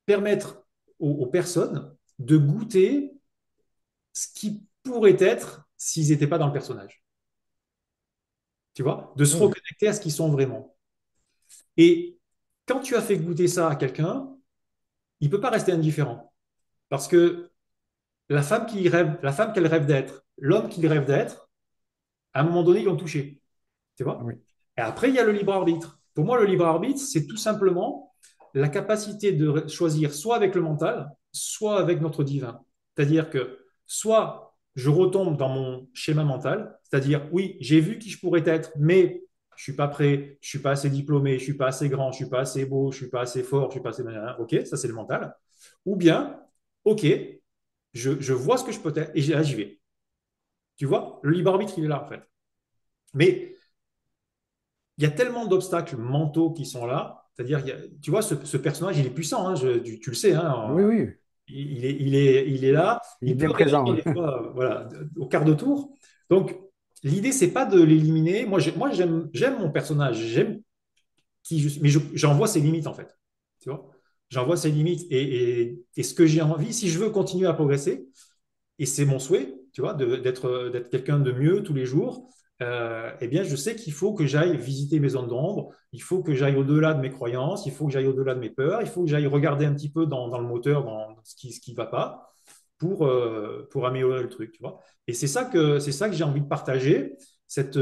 permettre aux personnes de goûter ce qui pourrait être s'ils n'étaient pas dans le personnage. Tu vois, de se Oui. reconnecter à ce qu'ils sont vraiment. Et quand tu as fait goûter ça à quelqu'un, il ne peut pas rester indifférent. Parce que la femme qu'elle rêve d'être, l'homme qu'il rêve d'être, à un moment donné, ils l'ont touché. Tu vois? Oui. Et après, il y a le libre arbitre. Pour moi, le libre arbitre, c'est tout simplement la capacité de choisir soit avec le mental, soit avec notre divin. C'est-à-dire que soit je retombe dans mon schéma mental, c'est-à-dire oui, j'ai vu qui je pourrais être, mais je suis pas prêt, je suis pas assez diplômé, je suis pas assez grand, je suis pas assez beau, je suis pas assez fort, je suis pas assez... Ok, ça c'est le mental. Ou bien, ok, je vois ce que je peux être et là j'y vais. Tu vois, le libre arbitre, il est là en fait. Mais il y a tellement d'obstacles mentaux qui sont là. C'est-à-dire, tu vois, ce personnage, il est puissant, hein, tu le sais, Oui, hein, oui. il est là, Il est il peut bien réagir présent. des fois, voilà, au quart de tour. Donc, l'idée, c'est pas de l'éliminer. Moi j'aime mon personnage, j'aime mais j'en vois ses limites, en fait. Tu vois, j'en vois ses limites et ce que j'ai envie, si je veux continuer à progresser, et c'est mon souhait, tu vois, d'être quelqu'un de mieux tous les jours, eh bien, je sais qu'il faut que j'aille visiter mes zones d'ombre, il faut que j'aille au-delà de mes croyances, il faut que j'aille au-delà de mes peurs, il faut que j'aille regarder un petit peu dans le moteur, dans ce qui va pas, pour améliorer le truc, tu vois. Et c'est ça que j'ai envie de partager, cette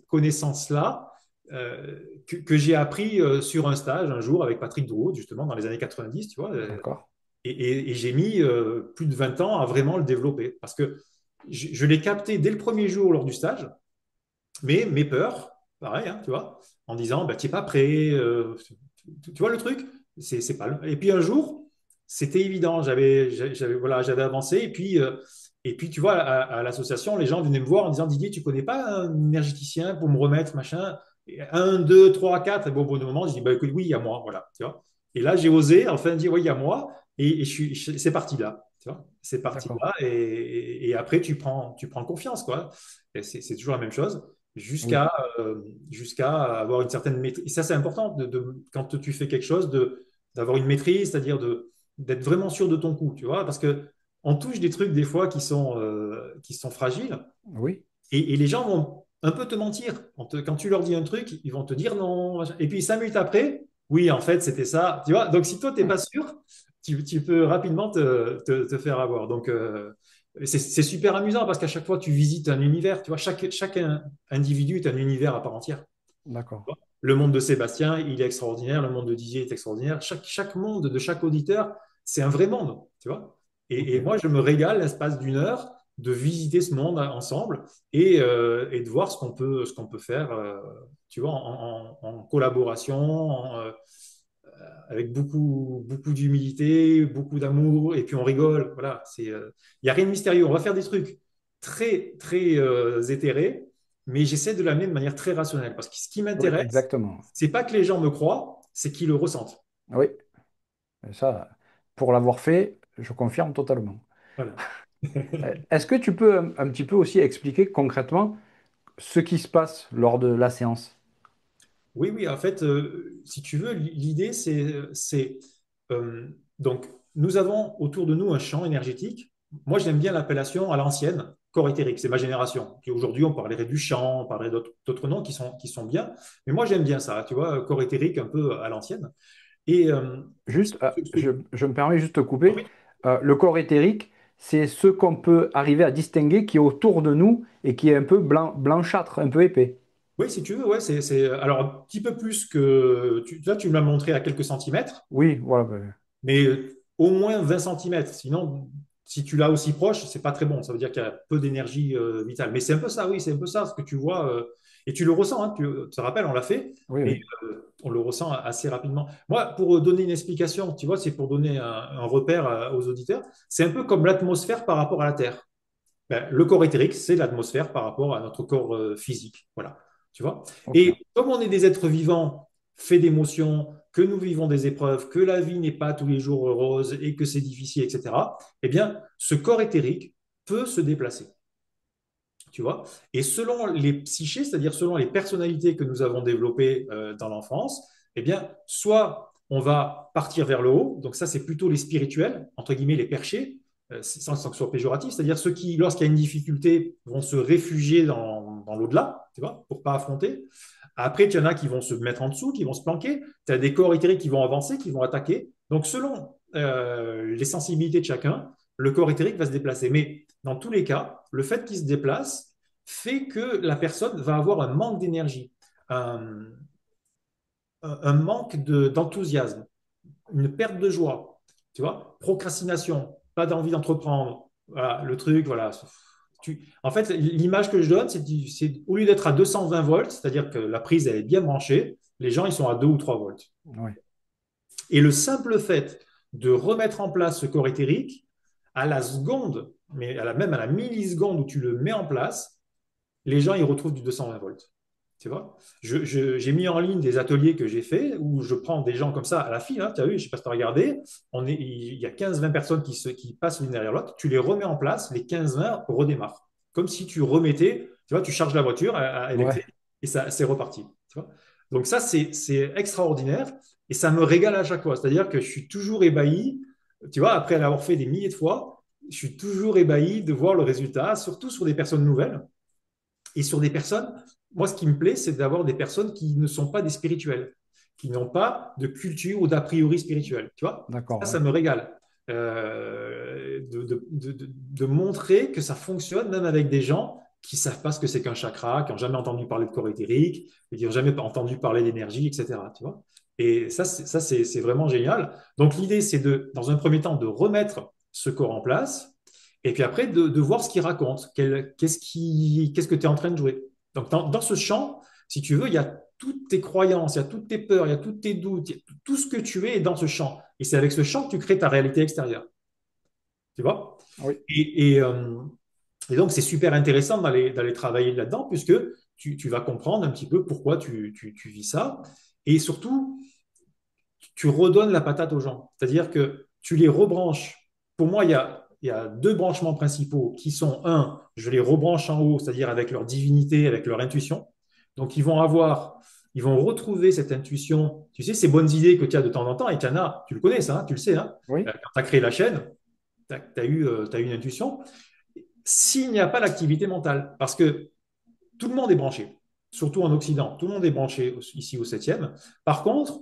connaissance-là, que j'ai appris sur un stage un jour avec Patrick Drouot, justement, dans les années 90, tu vois, D'accord. et j'ai mis plus de 20 ans à vraiment le développer parce que je l'ai capté dès le premier jour lors du stage, mais mes peurs, pareil, hein, tu vois, en disant, bah, tu n'es pas prêt, tu vois le truc, c'est pas. Et puis un jour, c'était évident, voilà, j'avais avancé, et puis tu vois, à l'association, les gens venaient me voir en disant, Didier, tu connais pas un énergéticien pour me remettre, machin, et un, deux, trois, quatre, et bon, au bout d'un moment, je dis, bah, écoute, oui, il y a moi, voilà, tu vois. Et là, j'ai osé enfin dire, oui, il y a moi, et c'est parti là, tu vois, c'est parti D'accord. là, et après, tu prends confiance, quoi. Et c'est toujours la même chose Oui. jusqu'à jusqu'à avoir une certaine maîtrise. Et ça, c'est important quand tu fais quelque chose, d'avoir une maîtrise, c'est-à-dire d'être vraiment sûr de ton coup, tu vois, parce que on touche des trucs des fois qui sont fragiles Oui. et les gens vont un peu te mentir. Quand tu leur dis un truc, ils vont te dire non. Machin. Et puis 5 minutes après, oui, en fait, c'était ça. Tu vois, donc si toi, tu n'es pas sûr, tu peux rapidement te faire avoir. Donc, c'est super amusant parce qu'à chaque fois, tu visites un univers. Tu vois, chaque individu est un univers à part entière. D'accord. Le monde de Sébastien, il est extraordinaire. Le monde de Didier est extraordinaire. Chaque monde de chaque auditeur, c'est un vrai monde. Tu vois. Ok. Et moi, je me régale l'espace d'une heure de visiter ce monde ensemble et de voir ce qu'on peut faire, tu vois, en collaboration, avec beaucoup d'humilité, beaucoup d'amour, et puis on rigole. Voilà, il n'y a rien de mystérieux. On va faire des trucs très éthérés, mais j'essaie de l'amener de manière très rationnelle. Parce que ce qui Oui, m'intéresse, exactement. c'est pas que les gens me croient, c'est qu'ils le ressentent. Oui, et ça, pour l'avoir fait, je confirme totalement. Voilà. Est-ce que tu peux un petit peu aussi expliquer concrètement ce qui se passe lors de la séance? Oui, oui, en fait, si tu veux, l'idée, euh, donc, nous avons autour de nous un champ énergétique. Moi, j'aime bien l'appellation à l'ancienne, corps éthérique, c'est ma génération. Puis aujourd'hui, on parlerait du champ, on parlerait d'autres noms qui sont bien. Mais moi, j'aime bien ça, tu vois, corps éthérique un peu à l'ancienne. Et Juste, ce- ce- je me permets juste de te couper. oui, Le corps éthérique, c'est ce qu'on peut arriver à distinguer qui est autour de nous et qui est un peu blanchâtre, un peu épais. oui, si tu veux, ouais, alors un petit peu plus que, là, tu me l'as montré à quelques centimètres. Oui, voilà. Ben, Mais au moins 20 centimètres. Sinon, si tu l'as aussi proche, c'est pas très bon. Ça veut dire qu'il y a peu d'énergie vitale. Mais c'est un peu ça, oui, c'est un peu ça, ce que tu vois. Et tu le ressens, hein, tu te rappelles, on l'a fait, oui, et oui. on le ressent assez rapidement. Moi, pour donner une explication, tu vois, c'est pour donner un repère aux auditeurs. C'est un peu comme l'atmosphère par rapport à la Terre. Ben, le corps éthérique, c'est l'atmosphère par rapport à notre corps physique. Voilà. Tu vois? Ok. Et comme on est des êtres vivants, faits d'émotions, que nous vivons des épreuves, que la vie n'est pas tous les jours heureuse et que c'est difficile, etc., eh bien, ce corps éthérique peut se déplacer. Tu vois? Et selon les psychés, c'est-à-dire selon les personnalités que nous avons développées dans l'enfance, eh bien, soit on va partir vers le haut, donc ça, c'est plutôt les spirituels, entre guillemets, les perchés, sans que ce soit péjoratif, c'est-à-dire ceux qui, lorsqu'il y a une difficulté, vont se réfugier dans l'au-delà, tu vois, pour pas affronter. Après, il y en a qui vont se mettre en dessous, qui vont se planquer. Tu as des corps éthériques qui vont avancer, qui vont attaquer. Donc, selon les sensibilités de chacun, le corps éthérique va se déplacer. Mais dans tous les cas, le fait qu'il se déplace fait que la personne va avoir un manque d'énergie, un, un manque d'enthousiasme, une perte de joie, tu vois, procrastination, pas d'envie d'entreprendre. Voilà, le truc, voilà. En fait, l'image que je donne, c'est au lieu d'être à 220 volts, c'est-à-dire que la prise elle est bien branchée, les gens ils sont à 2 ou 3 volts. Oui. Et le simple fait de remettre en place ce corps éthérique, à la seconde, mais même à la milliseconde où tu le mets en place, les gens ils retrouvent du 220 volts. Tu vois, j'ai mis en ligne des ateliers que j'ai fait où je prends des gens comme ça à la file. Hein, tu as vu, je ne sais pas si tu as regardé. Il y a 15-20 personnes qui passent l'une derrière l'autre. Tu les remets en place, les 15-20 redémarrent. Comme si tu remettais, tu vois, tu charges la voiture électrique Ouais. et ça, c'est reparti. Tu vois. Donc, ça, c'est extraordinaire et ça me régale à chaque fois. C'est-à-dire que je suis toujours ébahi. Tu vois, après l'avoir fait des milliers de fois, je suis toujours ébahi de voir le résultat, surtout sur des personnes nouvelles. Et sur des personnes, moi, ce qui me plaît, c'est d'avoir des personnes qui ne sont pas des spirituels, qui n'ont pas de culture ou d'a priori spirituel. Tu vois, D'accord, ça ouais. me régale. De montrer que ça fonctionne même avec des gens qui ne savent pas ce que c'est qu'un chakra, qui n'ont jamais entendu parler de corps éthérique, qui n'ont jamais entendu parler d'énergie, etc. Tu vois. Et c'est vraiment génial. Donc l'idée, c'est dans un premier temps, de remettre ce corps en place, et puis après, de voir ce qu'il raconte. Qu'est-ce que tu es en train de jouer? Donc, dans ce champ, si tu veux, il y a toutes tes croyances, il y a toutes tes peurs, il y a tous tes doutes, tout ce que tu es est dans ce champ. Et c'est avec ce champ que tu crées ta réalité extérieure. Tu vois? Oui. Et donc, c'est super intéressant d'aller travailler là-dedans, puisque tu vas comprendre un petit peu pourquoi tu vis ça. Et surtout, tu redonnes la patate aux gens. C'est-à-dire que tu les rebranches. Pour moi, il y a deux branchements principaux qui sont, un, je les rebranche en haut, c'est-à-dire avec leur divinité, avec leur intuition. Donc, ils vont retrouver cette intuition, tu sais, ces bonnes idées que tu as de temps en temps, et tu en as, tu le connais ça, hein, tu le sais, hein. Oui. Quand tu as créé la chaîne, tu as t'as eu une intuition. S'il n'y a pas l'activité mentale, parce que tout le monde est branché, surtout en Occident, tout le monde est branché ici au septième. Par contre,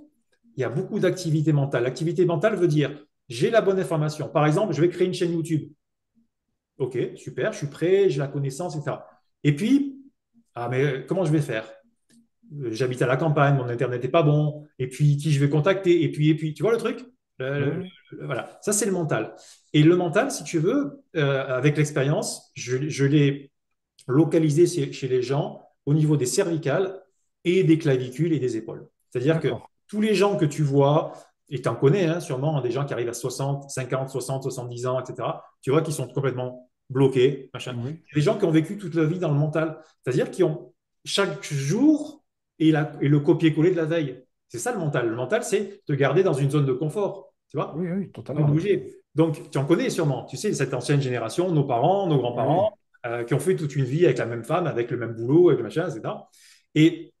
il y a beaucoup d'activité mentale. L'activité mentale veut dire j'ai la bonne information. Par exemple, je vais créer une chaîne YouTube. Ok, super, je suis prêt, j'ai la connaissance, etc. Et puis, ah, mais comment je vais faire? J'habite à la campagne, mon internet n'est pas bon, et puis qui je vais contacter, et puis, tu vois le truc? Oui, Le- oui. voilà, ça c'est le mental. Et le mental, si tu veux, avec l'expérience, je l'ai localisé chez les gens au niveau des cervicales et des clavicules et des épaules. C'est-à-dire que D'accord. tous les gens que tu vois, et tu en connais hein, sûrement, hein, des gens qui arrivent à 60, 50, 60, 70 ans, etc., tu vois, qui sont complètement bloqués, machin. Oui, Des gens qui ont vécu toute leur vie dans le mental, c'est-à-dire qui ont chaque jour et le copier-coller de la veille. C'est ça le mental. Le mental, c'est te garder dans une zone de confort, tu vois, oui, oui, pas totalement. bouger. Donc, tu en connais sûrement, tu sais, cette ancienne génération, nos parents, nos grands-parents, Oui, qui ont fait toute une vie avec la même femme, avec le même boulot, avec le machin, etc. Et,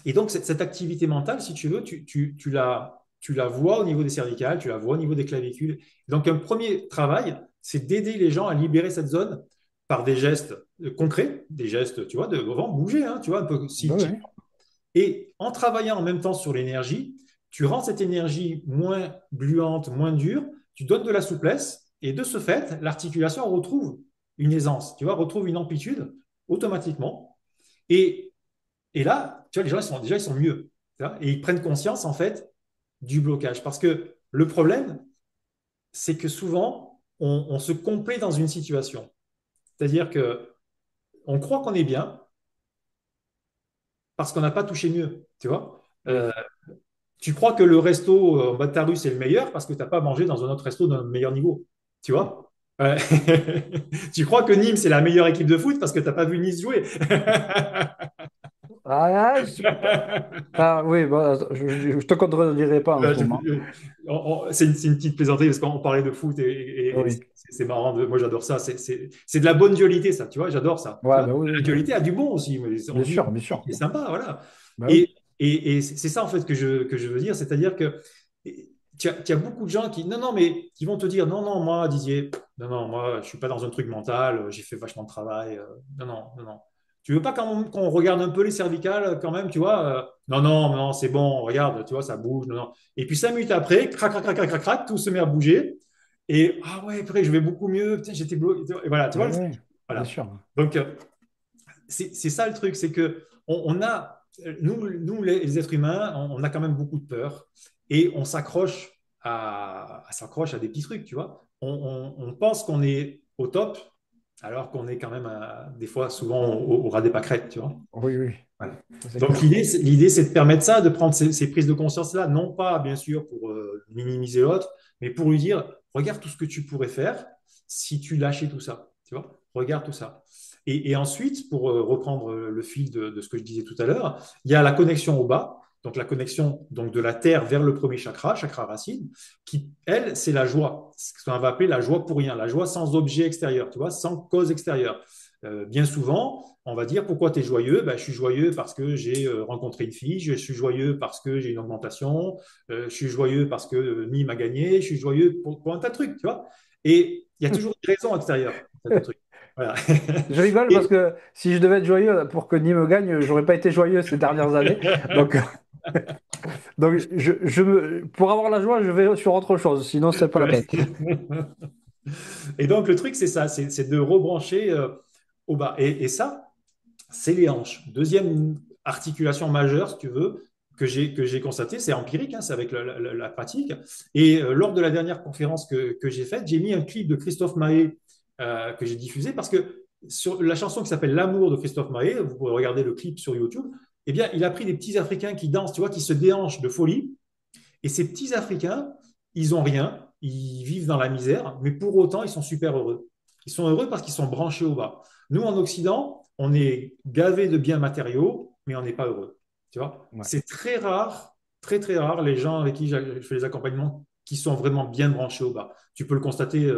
et donc, cette activité mentale, si tu veux, tu la vois au niveau des cervicales, tu la vois au niveau des clavicules. Donc, un premier travail, c'est d'aider les gens à libérer cette zone par des gestes concrets, des gestes, tu vois, de vraiment bouger, hein, tu vois, un peu oui, si, oui. et en travaillant en même temps sur l'énergie, tu rends cette énergie moins gluante, moins dure, tu donnes de la souplesse, et de ce fait, l'articulation retrouve une aisance, tu vois, retrouve une amplitude automatiquement. Et, et là, tu vois, les gens, ils sont mieux. Tu vois, et ils prennent conscience, en fait, du blocage. Parce que le problème, c'est que souvent, on se complaît dans une situation. C'est-à-dire que on croit qu'on est bien parce qu'on n'a pas touché mieux, tu vois. Oui. Tu crois que le resto en bas de ta rue, c'est le meilleur parce que tu n'as pas mangé dans un autre resto d'un meilleur niveau. Tu vois? Ouais. Tu crois que Nîmes, c'est la meilleure équipe de foot parce que tu n'as pas vu Nice jouer. Ah, ah, oui, bah, je te contredirai pas en ce moment. C'est une petite plaisanterie parce qu'on parlait de foot et Oui. c'est marrant. Moi, j'adore ça. C'est de la bonne dualité, ça. Tu vois, j'adore ça. Tu Ouais, vois, bah oui, la oui. dualité a du bon aussi. On Bien vit sûr, bien qui sûr. est sympa, voilà. Bah oui. Et, et c'est ça, en fait, que je veux dire. C'est-à-dire que tu as beaucoup de gens qui, non, non, mais qui vont te dire, non, non, moi, Didier, non, non, moi, je ne suis pas dans un truc mental, j'ai fait vachement de travail. Non, non, non, non. Tu veux pas qu'on regarde un peu les cervicales quand même, tu vois non, non, non, c'est bon, regarde, tu vois, ça bouge. Non, non. Et puis 5 minutes après, crac, crac, crac, crac, crac, crac, tout se met à bouger. Et ah ouais, après, je vais beaucoup mieux. Putain, j'étais bloqué. Et voilà, tu vois Oui, le truc. oui, bien Voilà. sûr. Donc, c'est ça le truc, c'est que on a, nous les êtres humains, on a quand même beaucoup de peur et on s'accroche s'accroche à des petits trucs, tu vois. On pense qu'on est au top alors qu'on est quand même des fois souvent au ras des pâquerettes, tu vois. Oui, oui, Voilà. ça, c'est Donc clair. l'idée, c'est de permettre ça, de prendre ces prises de conscience-là, non pas bien sûr pour minimiser l'autre, mais pour lui dire, regarde tout ce que tu pourrais faire si tu lâchais tout ça, tu vois, regarde tout ça. Et ensuite, pour reprendre le fil de ce que je disais tout à l'heure, il y a la connexion au bas, donc la connexion donc, de la terre vers le premier chakra, chakra racine, qui, elle, c'est la joie, ce qu'on va appeler la joie pour rien, la joie sans objet extérieur, tu vois, sans cause extérieure. Bien souvent, on va dire pourquoi tu es joyeux? Ben, je suis joyeux parce que j'ai rencontré une fille, je suis joyeux parce que j'ai une augmentation, je suis joyeux parce que Nîmes a gagné, je suis joyeux pour un tas de trucs, tu vois. Et il y a toujours des raisons extérieures à tes trucs. Voilà. Je rigole parce Et, que si je devais être joyeux pour que Nîmes gagne, j'aurais pas été joyeux ces dernières années. Donc, donc pour avoir la joie, je vais sur autre chose. Sinon, c'est pas la peine. et donc le truc, c'est ça, c'est de rebrancher au bas. Et ça, c'est les hanches. Deuxième articulation majeure, si tu veux, que j'ai constaté, c'est empirique, hein, c'est avec la pratique. Et lors de la dernière conférence que j'ai faite, j'ai mis un clip de Christophe Maé que j'ai diffusé parce que sur la chanson qui s'appelle L'amour de Christophe Maé, vous pouvez regarder le clip sur YouTube, eh bien, il a pris des petits Africains qui dansent, tu vois, qui se déhanchent de folie. Et ces petits Africains, ils ont rien, ils vivent dans la misère, mais pour autant, ils sont super heureux. Ils sont heureux parce qu'ils sont branchés au bas. Nous, en Occident, on est gavé de biens matériaux, mais on n'est pas heureux. Tu vois, Ouais. c'est très rare, très très rare, les gens avec qui je fais les accompagnements qui sont vraiment bien branchés au bas. Tu peux le constater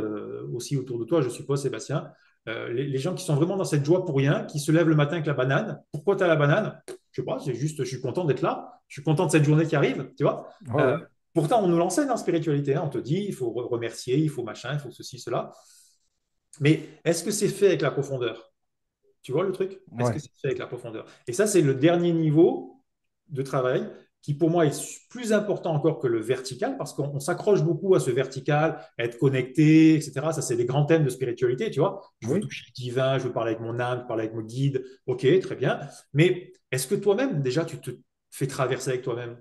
aussi autour de toi, je suppose, Sébastien. Les gens qui sont vraiment dans cette joie pour rien, qui se lèvent le matin avec la banane. Pourquoi tu as la banane? Je sais pas, c'est juste, je suis content d'être là, je suis content de cette journée qui arrive, tu vois. Ouais, Euh, ouais. Pourtant, on nous l'enseigne en spiritualité, hein. On te dit, il faut remercier, il faut machin, il faut ceci, cela. Mais est-ce que c'est fait avec la profondeur? Tu vois le truc? Est-ce que Ouais. c'est fait avec la profondeur? Et ça, c'est le dernier niveau de travail. qui pour moi est plus important encore que le vertical, parce qu'on s'accroche beaucoup à ce vertical, à être connecté, etc. Ça, c'est des grands thèmes de spiritualité, tu vois. Je veux Oui, toucher le divin, je veux parler avec mon âme, je veux parler avec mon guide. Ok, très bien. Mais est-ce que toi-même, déjà, tu te fais traverser avec toi-même?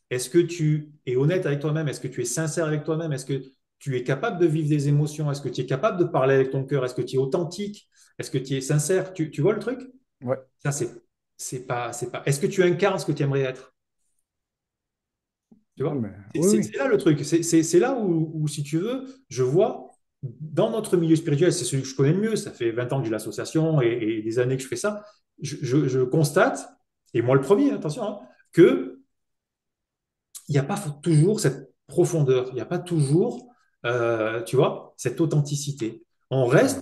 Est-ce que tu es honnête avec toi-même? Est-ce que tu es sincère avec toi-même? Est-ce que tu es capable de vivre des émotions? Est-ce que tu es capable de parler avec ton cœur? Est-ce que tu es authentique? Est-ce que tu es sincère? Tu vois le truc? ouais. Ça, c'est pas. Est-ce que tu incarnes ce que tu aimerais être? Tu Non, vois? mais, C'est oui, c'est- oui. c'est là le truc. C'est là où, si tu veux, je vois dans notre milieu spirituel, c'est celui que je connais le mieux. Ça fait 20 ans que j'ai l'association et des années que je fais ça. Je constate, et moi le premier, attention, hein, que il n'y a pas toujours cette profondeur. Il n'y a pas toujours, tu vois, cette authenticité. On C'est vrai. reste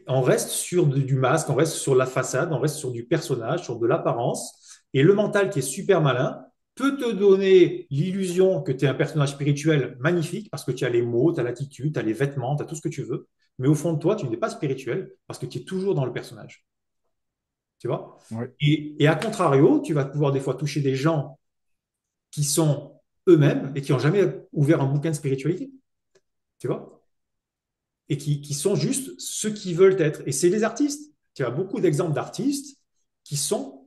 on reste sur du masque, on reste sur la façade, on reste sur du personnage, sur de l'apparence. Et le mental qui est super malin peut te donner l'illusion que tu es un personnage spirituel magnifique parce que tu as les mots, tu as l'attitude, tu as les vêtements, tu as tout ce que tu veux. Mais au fond de toi, tu n'es pas spirituel parce que tu es toujours dans le personnage. Tu vois? Oui, Et à contrario, tu vas pouvoir des fois toucher des gens qui sont eux-mêmes et qui n'ont jamais ouvert un bouquin de spiritualité. Tu vois? Et qui sont juste ceux qui veulent être. Et c'est les artistes. Tu as beaucoup d'exemples d'artistes qui sont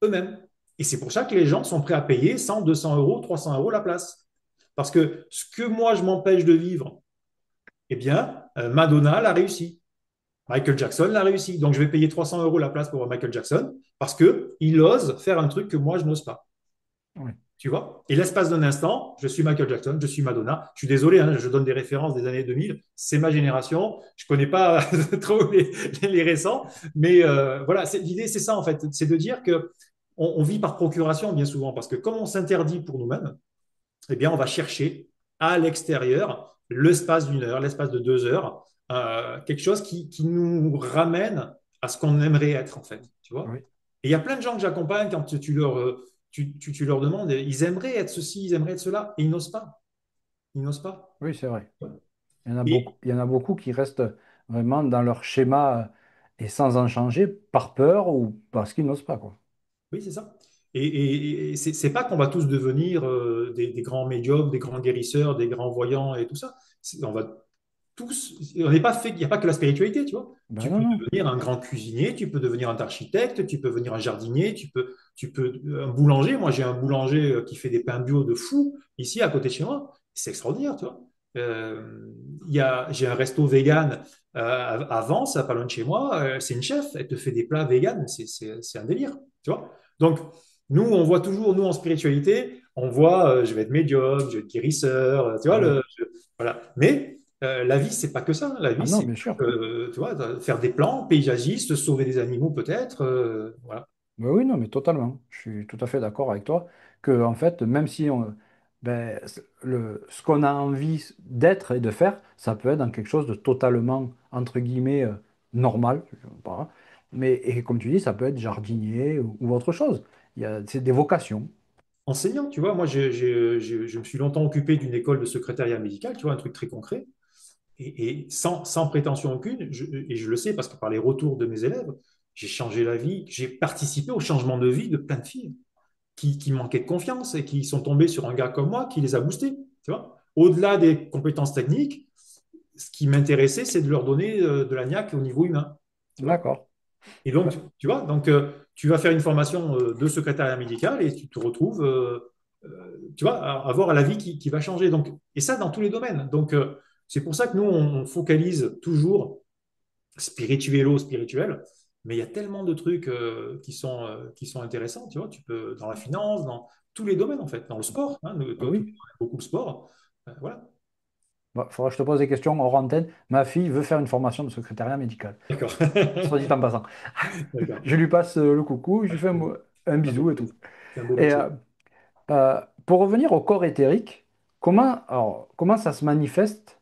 eux-mêmes. Et c'est pour ça que les gens sont prêts à payer 100, 200 euros, 300 euros la place. Parce que ce que moi, je m'empêche de vivre, eh bien, Madonna l'a réussi. Michael Jackson l'a réussi. Donc, je vais payer 300 euros la place pour voir Michael Jackson parce qu'il ose faire un truc que moi, je n'ose pas. oui. Tu vois? Et l'espace d'un instant, je suis Michael Jackson, je suis Madonna. Je suis désolé, hein, je donne des références des années 2000. C'est ma génération. Je connais pas trop les récents, mais voilà. L'idée, c'est ça en fait, c'est de dire que on vit par procuration bien souvent, parce que comme on s'interdit pour nous-mêmes, eh bien, on va chercher à l'extérieur l'espace d'une heure, l'espace de 2 heures, quelque chose qui nous ramène à ce qu'on aimerait être en fait. Tu vois? Oui, Et il y a plein de gens que j'accompagne quand tu leur demandes, ils aimeraient être ceci, ils aimeraient être cela, et ils n'osent pas. Ils n'osent pas. oui, c'est vrai. Il y en a beaucoup, Et il y en a beaucoup qui restent vraiment dans leur schéma et sans en changer par peur ou parce qu'ils n'osent pas, quoi. oui, c'est ça. Et c'est pas qu'on va tous devenir des grands médiums, des grands guérisseurs, des grands voyants et tout ça. On va tous, on n'est pas fait, il n'y a pas que la spiritualité, tu vois. Ben Tu non, peux non. devenir un grand cuisinier, tu peux devenir un architecte, tu peux devenir un jardinier, tu peux un boulanger. Moi, j'ai un boulanger qui fait des pains bio de fou ici à côté de chez moi. C'est extraordinaire, tu vois. J'ai un resto vegan à Vence, à pas loin de chez moi. C'est une chef, elle te fait des plats vegan, c'est un délire, tu vois. Donc, nous, on voit toujours, nous, en spiritualité, on voit, je vais être médium, je vais être guérisseur, tu vois, Ben oui. voilà. Mais la vie, c'est pas que ça. La Ah vie, non, c'est, bien sûr. tu vois, faire des plans paysagistes, sauver des animaux peut-être, voilà. Ben oui, non, mais totalement. Je suis tout à fait d'accord avec toi que, en fait, même si ben, ce qu'on a envie d'être et de faire, ça peut être dans quelque chose de totalement, entre guillemets, normal. Je sais pas. Mais, et comme tu dis, ça peut être jardinier ou autre chose. C'est des vocations. Enseignant, tu vois, moi, je me suis longtemps occupé d'une école de secrétariat médical, tu vois, un truc très concret. Et sans prétention aucune, et je le sais parce que par les retours de mes élèves, j'ai changé la vie, j'ai participé au changement de vie de plein de filles qui manquaient de confiance et qui sont tombées sur un gars comme moi qui les a boostés. Tu vois? Au-delà des compétences techniques, ce qui m'intéressait, c'est de leur donner de la niaque au niveau humain. Tu vois? D'accord. Et donc, Ben, tu vois, donc, tu vas faire une formation de secrétariat médical et tu te retrouves, tu vois, à avoir la vie qui va changer. Donc, et ça, dans tous les domaines. Donc, c'est pour ça que nous, on focalise toujours spirituello, spirituel. Mais il y a tellement de trucs qui sont intéressants, tu vois. Tu peux, dans la finance, dans tous les domaines, en fait, dans le sport, hein, ben toi, oui. beaucoup le sport. Voilà. Il faudra que je te pose des questions hors antenne. Ma fille veut faire une formation de secrétariat médical. D'accord. Soit dit en passant. D'accord. Je lui passe le coucou, je lui fais un C'est un beau bisou et tout. métier. C'est un beau Et métier. pour revenir au corps éthérique, comment ça se manifeste?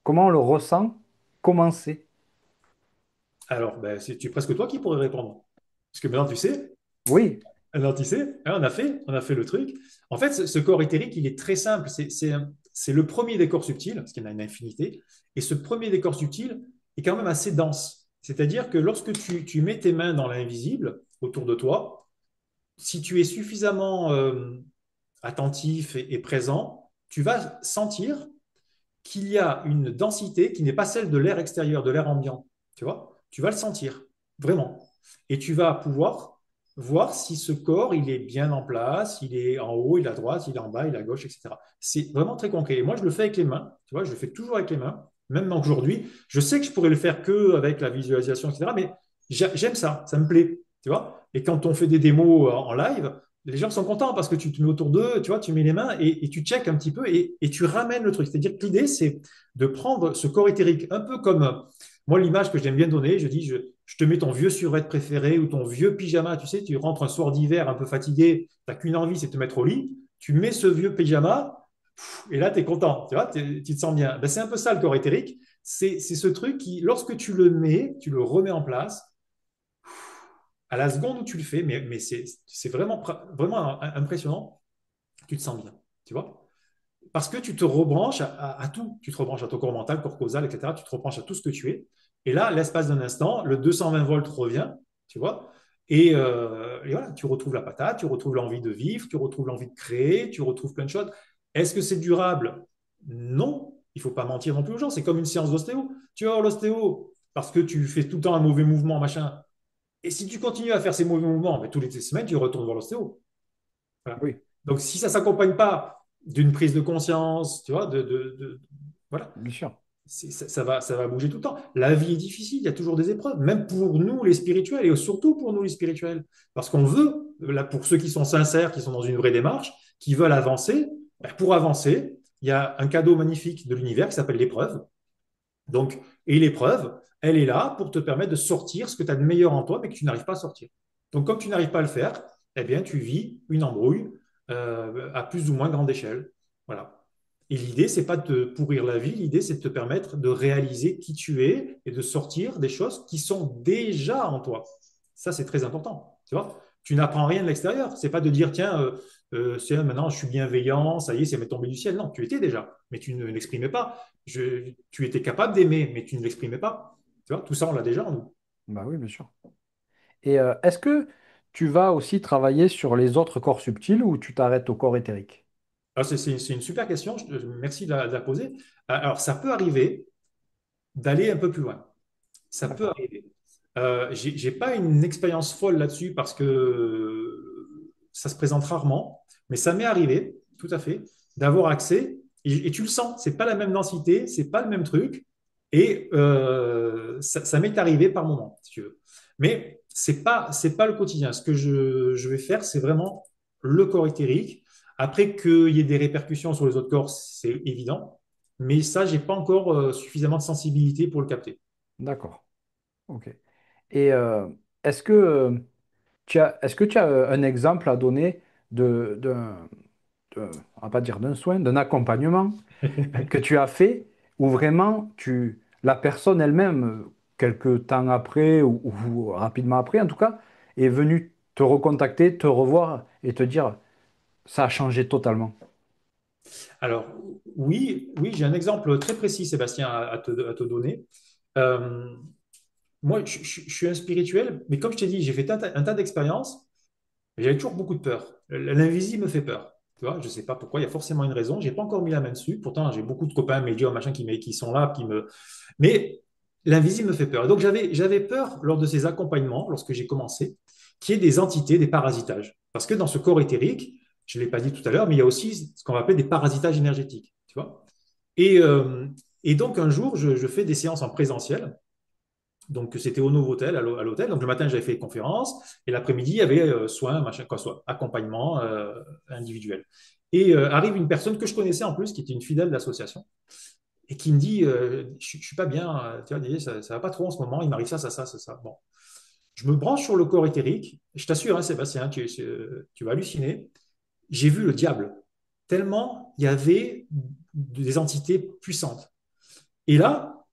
Comment on le ressent? Comment c'est? Alors, ben, c'est presque toi qui pourrais répondre. Parce que maintenant, tu sais. Oui, Alors, tu sais, hein, on a fait le truc. En fait, ce corps éthérique, il est très simple. C'est le premier des corps subtils, parce qu'il y en a une infinité. Et ce premier des corps subtils est quand même assez dense. C'est-à-dire que lorsque tu mets tes mains dans l'invisible autour de toi, si tu es suffisamment attentif et présent, tu vas sentir qu'il y a une densité qui n'est pas celle de l'air extérieur, de l'air ambiant. Tu vois? Tu vas le sentir, vraiment. Et tu vas pouvoir voir si ce corps, il est bien en place, il est en haut, il est à droite, il est en bas, il est à gauche, etc. C'est vraiment très concret. Et moi, je le fais avec les mains. Tu vois, je le fais toujours avec les mains, même aujourd'hui. Je sais que je pourrais le faire que avec la visualisation, etc. Mais j'aime ça, ça me plaît. Tu vois? Et quand on fait des démos en live, les gens sont contents parce que tu te mets autour d'eux, tu vois, tu mets les mains et tu checkes un petit peu et tu ramènes le truc. C'est-à-dire que l'idée, c'est de prendre ce corps éthérique, un peu comme moi, l'image que j'aime bien donner, je dis, je te mets ton vieux survêt préféré ou ton vieux pyjama, tu sais, tu rentres un soir d'hiver un peu fatigué, tu n'as qu'une envie, c'est de te mettre au lit, tu mets ce vieux pyjama et là, tu es content, tu vois, tu te sens bien. Ben, c'est un peu ça le corps éthérique, c'est ce truc qui, lorsque tu le mets, tu le remets en place, à la seconde où tu le fais, mais c'est vraiment, vraiment impressionnant, tu te sens bien, tu vois. Parce que tu te rebranches à tout. Tu te rebranches à ton corps mental, corps causal, etc. Tu te rebranches à tout ce que tu es. Et là, l'espace d'un instant, le 220 volts revient, tu vois. Et voilà, tu retrouves la patate, tu retrouves l'envie de vivre, tu retrouves l'envie de créer, tu retrouves plein de choses. Est-ce que c'est durable? Non. Il ne faut pas mentir non plus aux gens. C'est comme une séance d'ostéo. Tu vas voir l'ostéo parce que tu fais tout le temps un mauvais mouvement, machin. Et si tu continues à faire ces mauvais mouvements, mais toutes les semaines, tu retournes voir l'ostéo. Voilà. Oui, Donc, si ça ne s'accompagne pas d'une prise de conscience, tu vois, voilà, bien sûr. ça va bouger tout le temps. La vie est difficile, il y a toujours des épreuves, même pour nous les spirituels et surtout pour nous les spirituels. Parce qu'on veut, là, pour ceux qui sont sincères, qui sont dans une vraie démarche, qui veulent avancer, ben, pour avancer, il y a un cadeau magnifique de l'univers qui s'appelle l'épreuve. Donc, et l'épreuve, elle est là pour te permettre de sortir ce que tu as de meilleur en toi, mais que tu n'arrives pas à sortir. Donc, comme tu n'arrives pas à le faire, eh bien, tu vis une embrouille à plus ou moins grande échelle. Voilà. Et l'idée, c'est pas de te pourrir la vie, l'idée, c'est de te permettre de réaliser qui tu es et de sortir des choses qui sont déjà en toi. Ça, c'est très important. Tu vois, tu n'apprends rien de l'extérieur. C'est pas de dire, tiens, maintenant je suis bienveillant, ça y est, c'est m'est tombé du ciel. Non, tu étais déjà, mais tu ne l'exprimais pas. Tu étais capable d'aimer, mais tu ne l'exprimais pas. Tu vois, tout ça, on l'a déjà en nous. Bah oui, bien sûr. Et est-ce que tu vas aussi travailler sur les autres corps subtils ou tu t'arrêtes au corps éthérique? Alors, c'est une super question. Merci de la poser. Alors, ça peut arriver d'aller un peu plus loin. Ça peut D'accord. arriver. J'ai pas une expérience folle là-dessus parce que ça se présente rarement, mais ça m'est arrivé, tout à fait, d'avoir accès et tu le sens. C'est pas la même densité, c'est pas le même truc, et ça m'est arrivé par moment, si tu veux. Mais c'est pas le quotidien. Ce que je vais faire, c'est vraiment le corps éthérique. Après qu'il y ait des répercussions sur les autres corps, c'est évident, mais ça, j'ai pas encore suffisamment de sensibilité pour le capter. D'accord. Ok. Et est-ce que est-ce que tu as un exemple à donner on va pas dire d'un soin, d'un accompagnement que tu as fait où vraiment la personne elle-même, quelques temps après ou rapidement après en tout cas, est venue te recontacter, te revoir et te dire ça a changé totalement. Alors, oui, j'ai un exemple très précis, Sébastien, à te donner. Euh, Moi, je suis un spirituel, mais comme je t'ai dit, j'ai fait un tas d'expériences, mais j'avais toujours beaucoup de peur. L'invisible me fait peur. Tu vois, je ne sais pas pourquoi, il y a forcément une raison. Je n'ai pas encore mis la main dessus. Pourtant, j'ai beaucoup de copains médiums, machin, qui sont là, Mais l'invisible me fait peur. Et donc, j'avais peur lors de ces accompagnements, lorsque j'ai commencé, qu'il y ait des entités, des parasitages. Parce que dans ce corps éthérique, je ne l'ai pas dit tout à l'heure, mais il y a aussi ce qu'on va appeler des parasitages énergétiques. Tu vois? Et, euh, et donc, un jour, je fais des séances en présentiel. Donc, c'était au Novotel, à l'hôtel. Donc, le matin, j'avais fait des conférences. Et l'après-midi, il y avait soins, machin, quoi, soit accompagnement individuel. Et arrive une personne que je connaissais en plus, qui était une fidèle de l'association, et qui me dit je ne suis pas bien, tu vois, Didier, ça ne va pas trop en ce moment, il m'arrive ça, ça, ça, ça, ça. Bon. Je me branche sur le corps éthérique. Je t'assure, hein, Sébastien, tu vas halluciner. J'ai vu le diable, tellement il y avait des entités puissantes. Et là,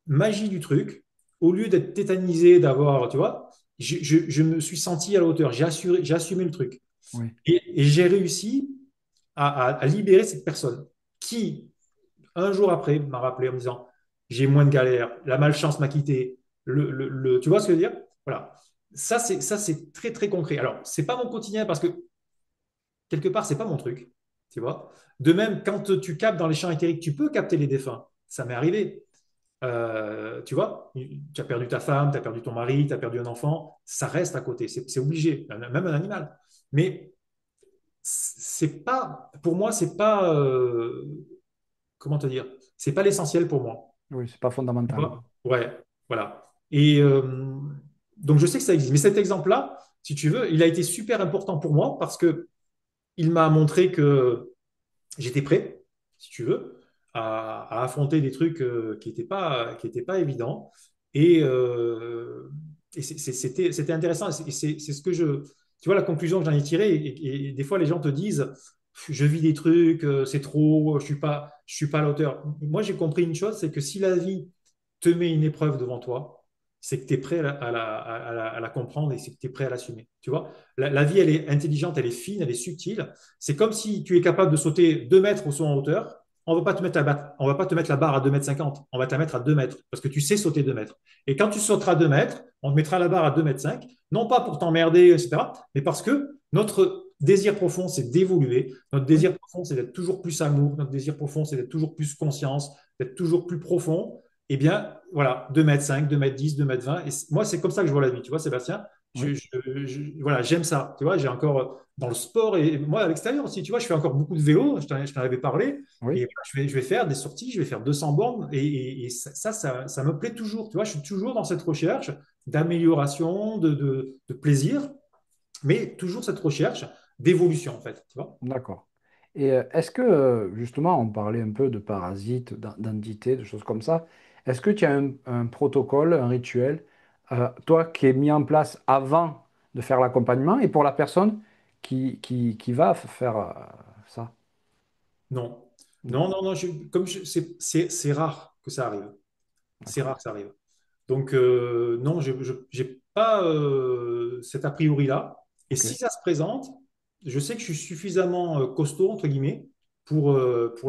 magie du truc, au lieu d'être tétanisé, d'avoir, tu vois, je me suis senti à la hauteur, j'ai assumé le truc. Oui, Et j'ai réussi à libérer cette personne qui, un jour après, m'a rappelé en me disant, j'ai moins de galères, la malchance m'a quitté. Tu vois ce que je veux dire? Voilà. Ça, c'est très, très concret. Alors, c'est pas mon quotidien parce que quelque part, c'est pas mon truc, tu vois. De même, quand tu captes dans les champs éthériques, tu peux capter les défunts. Ça m'est arrivé. Tu vois, tu as perdu ta femme, tu as perdu ton mari, tu as perdu un enfant, ça reste à côté, c'est obligé, même un animal. Mais c'est pas, pour moi, c'est pas, comment te dire, c'est pas l'essentiel pour moi. Oui, c'est pas Tu fondamental. vois. Ouais, voilà. Et donc, je sais que ça existe. Mais cet exemple-là, si tu veux, il a été super important pour moi parce que il m'a montré que j'étais prêt, si tu veux, à affronter des trucs qui étaient pas évidents. Et, c'était intéressant. Et c'est ce que tu vois, la conclusion que j'en ai tirée. Et des fois, les gens te disent, je vis des trucs, c'est trop, je suis pas à la hauteur. Moi, j'ai compris une chose, c'est que si la vie te met une épreuve devant toi, c'est que tu es prêt à la comprendre et c'est que tu es prêt à l'assumer. Tu vois, la vie, elle est intelligente, elle est fine, elle est subtile. C'est comme si tu es capable de sauter 2 mètres au saut en hauteur. On va pas te mettre on va pas te mettre la barre à 2,50 m. On va te la mettre à 2 mètres parce que tu sais sauter 2 mètres. Et quand tu sauteras 2 mètres, on te mettra la barre à 2,5 m, non pas pour t'emmerder, etc., mais parce que notre désir profond, c'est d'évoluer. Notre Oui, désir profond, c'est d'être toujours plus amour. Notre désir profond, c'est d'être toujours plus conscience, d'être toujours plus profond. Eh bien, voilà, 2,5 m, 2,10 m, 2,20 m. Et moi, c'est comme ça que je vois la vie. Tu vois, Sébastien, oui, voilà, j'aime ça. Tu vois, j'ai encore dans le sport et moi à l'extérieur aussi, tu vois, je fais encore beaucoup de vélo, je t'en avais parlé, et oui, voilà, je vais faire des sorties, je vais faire 200 bornes et ça me plaît toujours. Tu vois, je suis toujours dans cette recherche d'amélioration, de plaisir, mais toujours cette recherche d'évolution en fait. Tu vois. d'accord. Et est-ce que, justement, on parlait un peu de parasites, d'entités, de choses comme ça. Est-ce que tu as un protocole, un rituel, toi, qui est mis en place avant de faire l'accompagnement et pour la personne qui va faire ça? Non, non, D'accord, non, non, c'est rare que ça arrive. C'est d'accord. rare que ça arrive. Donc, non, je n'ai pas cet a priori-là. Et Ok, si ça se présente, je sais que je suis suffisamment costaud, entre guillemets, pour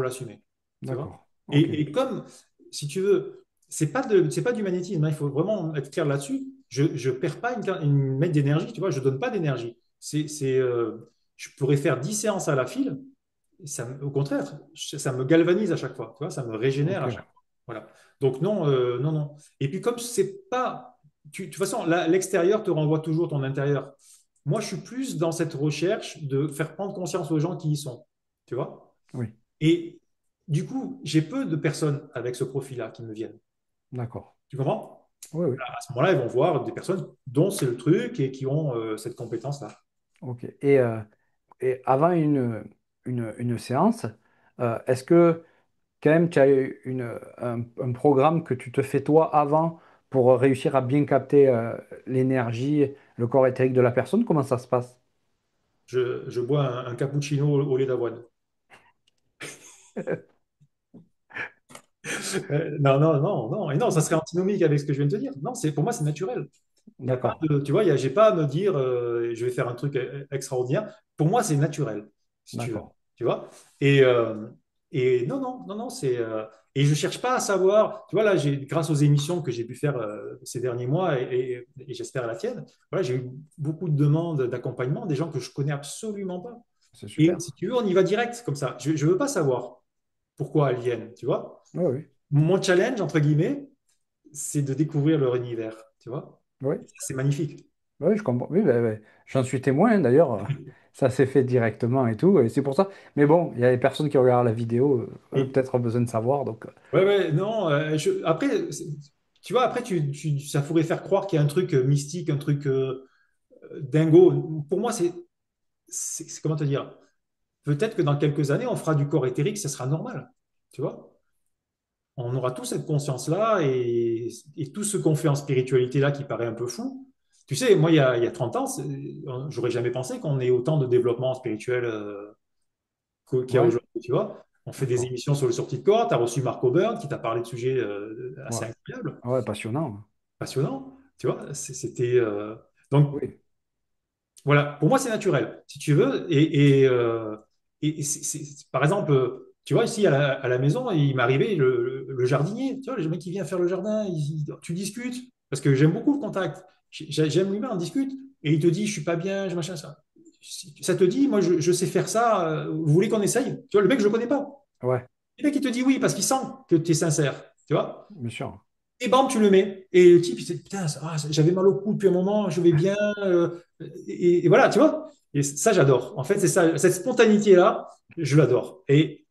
l'assumer. Tu vois? d'accord. Ok, Et comme, si tu veux, c'est pas du magnétisme, hein, il faut vraiment être clair là-dessus. Je ne perds pas une mètre d'énergie, tu vois, je ne donne pas d'énergie. Je pourrais faire 10 séances à la file, au contraire, ça me galvanise à chaque fois, tu vois, ça me régénère ok. à chaque fois. Voilà. Donc non, non, non. Et puis comme c'est pas, de toute façon, l'extérieur te renvoie toujours ton intérieur. Moi, je suis plus dans cette recherche de faire prendre conscience aux gens qui y sont, tu vois. Oui, Et du coup, j'ai peu de personnes avec ce profil-là qui me viennent. d'accord. Tu comprends? Oui, oui. À ce moment-là, ils vont voir des personnes dont c'est le truc et qui ont cette compétence-là. Ok. Et avant une séance, est-ce que quand même tu as eu un programme que tu te fais toi avant pour réussir à bien capter l'énergie, le corps éthérique de la personne? Comment ça se passe? Je bois un cappuccino au lait d'avoine. Non, non, non, non. Et non, ça serait antinomique avec ce que je viens de te dire. Non, pour moi, c'est naturel. Il y a pas D'accord, tu vois, j'ai pas à me dire, je vais faire un truc extraordinaire. Pour moi, c'est naturel, si tu veux. d'accord. Tu vois? Et, non, non, non, non, et je cherche pas à savoir. Tu vois, là, grâce aux émissions que j'ai pu faire ces derniers mois et j'espère la tienne, voilà, j'ai eu beaucoup de demandes d'accompagnement, des gens que je connais absolument pas. C'est Et super. si tu veux, on y va direct comme ça. Je ne veux pas savoir pourquoi elles viennent, tu vois? Oui, oui. Mon challenge, entre guillemets, c'est de découvrir leur univers, tu vois. Oui, C'est magnifique. oui, je comprends. Oui, ben, ben, j'en suis témoin d'ailleurs. Ça s'est fait directement et tout. Et c'est pour ça. Mais bon, il y a des personnes qui regardent la vidéo, Oui. peut-être ont besoin de savoir. Donc, Ouais, ouais, non. Après, tu vois, après, ça pourrait faire croire qu'il y a un truc mystique, un truc dingo. Pour moi, comment te dire? Peut-être que dans quelques années, on fera du corps éthérique, ça sera normal. Tu vois? On aura tous cette conscience-là et tout ce qu'on fait en spiritualité là qui paraît un peu fou. Tu sais, moi, il y a 30 ans, j'aurais jamais pensé qu'on ait autant de développement spirituel qu'il y a ouais, aujourd'hui, tu vois. On fait des d'accord. émissions sur le sortie de corps, tu as reçu Marco Byrne qui t'a parlé de sujets Ouais, assez incroyables, ouais, passionnant. passionnants, tu vois. C'était donc Oui, voilà, pour moi c'est naturel, si tu veux. Et par exemple, tu vois, ici à la maison, il m'arrivait le jardinier, tu vois, le mec qui vient faire le jardin, tu discutes, parce que j'aime beaucoup le contact. J'aime l'humain, on discute, et il te dit, je suis pas bien, je machin, ça. Ça te dit, moi, je sais faire ça, vous voulez qu'on essaye? Tu vois, le mec, je le connais pas. Ouais, Le mec, il te dit oui parce qu'il sent que tu es sincère, tu vois? bien sûr. Et bam, tu le mets. Et le type, il se dit, putain, j'avais mal au cou depuis un moment, je vais bien. Et voilà, tu vois? Et ça, j'adore. En fait, c'est ça, cette spontanéité-là, je l'adore. Et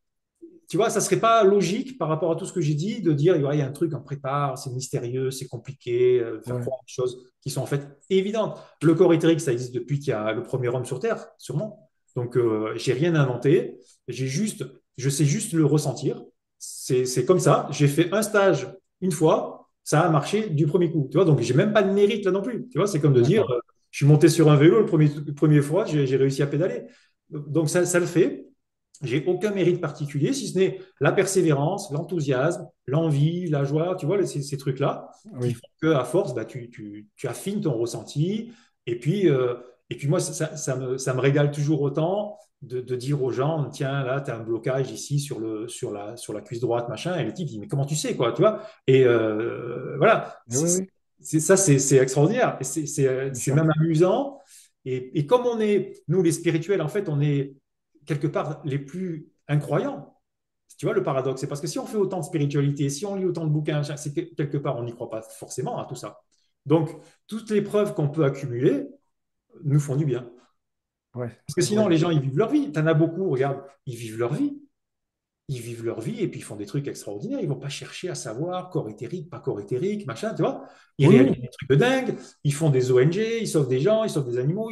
tu vois, ça serait pas logique par rapport à tout ce que j'ai dit de dire, ouais, il y a un truc en prépare, c'est mystérieux, c'est compliqué, faire Ouais, croire des choses qui sont en fait évidentes. Le corps éthérique, ça existe depuis qu'il y a le premier homme sur Terre, sûrement. Donc, j'ai rien inventé. Je sais juste le ressentir. C'est comme ça. J'ai fait un stage une fois, ça a marché du premier coup. Tu vois, donc j'ai même pas de mérite là non plus. Tu vois, c'est comme de dire, d'accord. je suis monté sur un vélo le premier fois, j'ai réussi à pédaler. Donc ça le fait. J'ai aucun mérite particulier, si ce n'est la persévérance, l'enthousiasme, l'envie, la joie, tu vois, ces trucs-là, qui Oui, font qu'à force, bah, tu affines ton ressenti. Et puis moi, ça me régale toujours autant de dire aux gens, tiens, là, tu as un blocage ici sur la cuisse droite, machin. Et le type dit, mais comment tu sais, quoi, tu vois? Et voilà, oui, oui, c'est extraordinaire. Et c'est bien c'est sûr. même amusant. Et comme nous, les spirituels, en fait, on est quelque part les plus incroyants. Tu vois le paradoxe, c'est parce que si on fait autant de spiritualité, si on lit autant de bouquins, c'est que quelque part on n'y croit pas forcément à tout ça. Donc, toutes les preuves qu'on peut accumuler nous font du bien. Ouais, Parce que sinon, ouais. les gens, ils vivent leur vie. Tu en as beaucoup, regarde, ils vivent leur vie. Ils vivent leur vie et puis ils font des trucs extraordinaires. Ils ne vont pas chercher à savoir corps éthérique, pas corps éthérique, machin, tu vois. Ils Oui, réalisent oui, des trucs de dingue. Ils font des ONG, ils sauvent des gens, ils sauvent des animaux,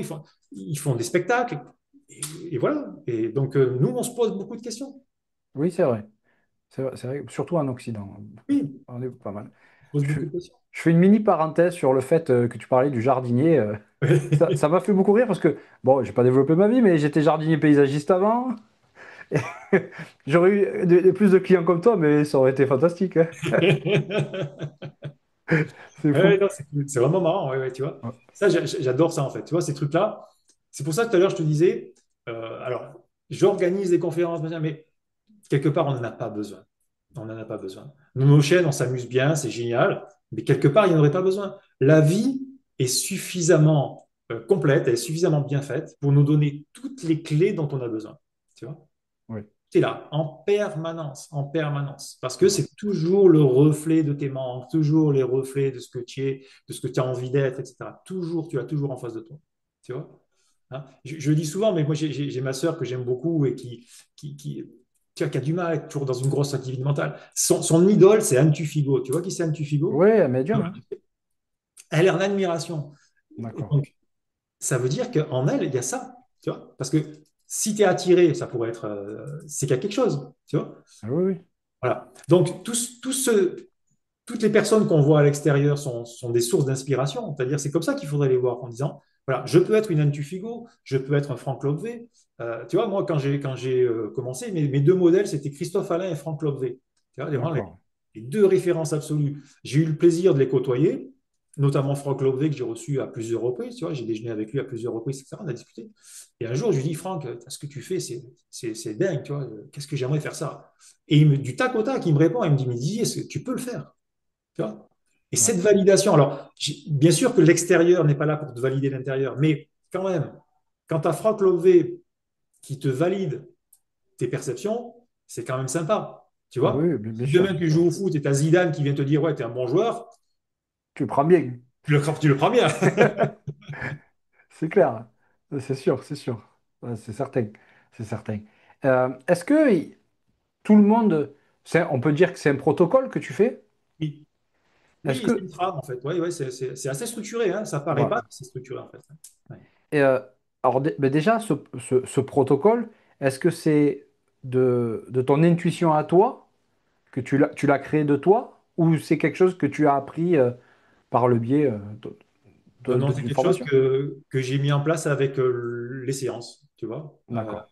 ils font des spectacles. Et voilà. Et donc, nous, on se pose beaucoup de questions. oui, c'est vrai. C'est vrai, surtout en Occident. Oui, On est pas mal. on se pose Je, beaucoup de questions. je fais une mini parenthèse sur le fait que tu parlais du jardinier. Ça m'a fait beaucoup rire parce que, bon, j'ai pas développé ma vie, mais j'étais jardinier paysagiste avant. J'aurais eu plus de clients comme toi, mais ça aurait été fantastique, hein. C'est Ouais, fou. non, c'est cool. C'est vraiment marrant, ouais, ouais, tu vois. Ouais, Ça, j'adore ça, en fait. Tu vois, ces trucs-là. C'est pour ça que tout à l'heure, je te disais, alors, j'organise des conférences, machin, mais quelque part, on n'en a pas besoin. On n'en a pas besoin. Nous, nos chaînes, on s'amuse bien, c'est génial, mais quelque part, il n'y en aurait pas besoin. La vie est suffisamment complète, elle est suffisamment bien faite pour nous donner toutes les clés dont on a besoin. Tu vois? ouais, C'est là, en permanence, parce c'est que vrai. c'est toujours le reflet de tes manques, toujours les reflets de ce que tu es, de ce que tu as envie d'être, etc. Toujours, tu as toujours en face de toi. Tu vois? Hein, je le dis souvent, mais moi, j'ai ma sœur que j'aime beaucoup et qui, tu vois, qui a du mal à être toujours dans une grosse activité mentale. Son idole, c'est Anne Tufigo. Tu vois qui c'est Anne Tufigo? Ouais, médium, hein. Elle est en admiration. Et D'accord. donc, ça veut dire qu'en elle, il y a ça. Tu vois? Parce que si tu es attiré, ça pourrait être, c'est qu'il y a quelque chose. Tu vois? Ah oui, oui. Voilà. Donc, toutes les personnes qu'on voit à l'extérieur sont des sources d'inspiration. C'est-à-dire, c'est comme ça qu'il faudrait les voir en disant, voilà, je peux être une Anne Tufigo, je peux être un Franck Lobvé. Tu vois, moi, quand j'ai commencé, mes deux modèles, c'était Christophe Alain et Franck Lobvé. Tu vois, vraiment D'accord. les deux références absolues. J'ai eu le plaisir de les côtoyer, notamment Franck Lobvé, que j'ai reçu à plusieurs reprises. Tu vois, j'ai déjeuné avec lui à plusieurs reprises, etc. On a discuté. Et un jour, je lui dis, Franck, ce que tu fais, c'est dingue. Tu vois, qu'est-ce que j'aimerais faire ça? Et du tac au tac, il me répond, il me dit, mais Didier, tu peux le faire. Tu vois. Et Ouais. cette validation, alors, bien sûr que l'extérieur n'est pas là pour te valider l'intérieur, mais quand même, quand tu as Franck Lové qui te valide tes perceptions, c'est quand même sympa. Tu Ah oui, vois? bien Si sûr, demain bien tu sûr. joues au foot et tu as Zidane qui vient te dire, ouais, tu es un bon joueur, Tu le prends bien. tu le prends bien. C'est clair. C'est sûr, c'est sûr. Ouais, c'est certain. C'est certain. Est-ce que tout le monde, on peut dire que c'est un protocole que tu fais? Oui, Est-ce oui, c'est que, une trame en fait. Oui, ouais, c'est assez structuré, hein. Ça paraît pas, voilà. mais c'est structuré en fait. Ouais. Et, alors, ben déjà, ce protocole, est-ce que c'est de ton intuition à toi, que tu l'as créé de toi, ou c'est quelque chose que tu as appris par le biais Non, c'est d'une quelque chose formation? que j'ai mis en place avec les séances, tu vois. D'accord.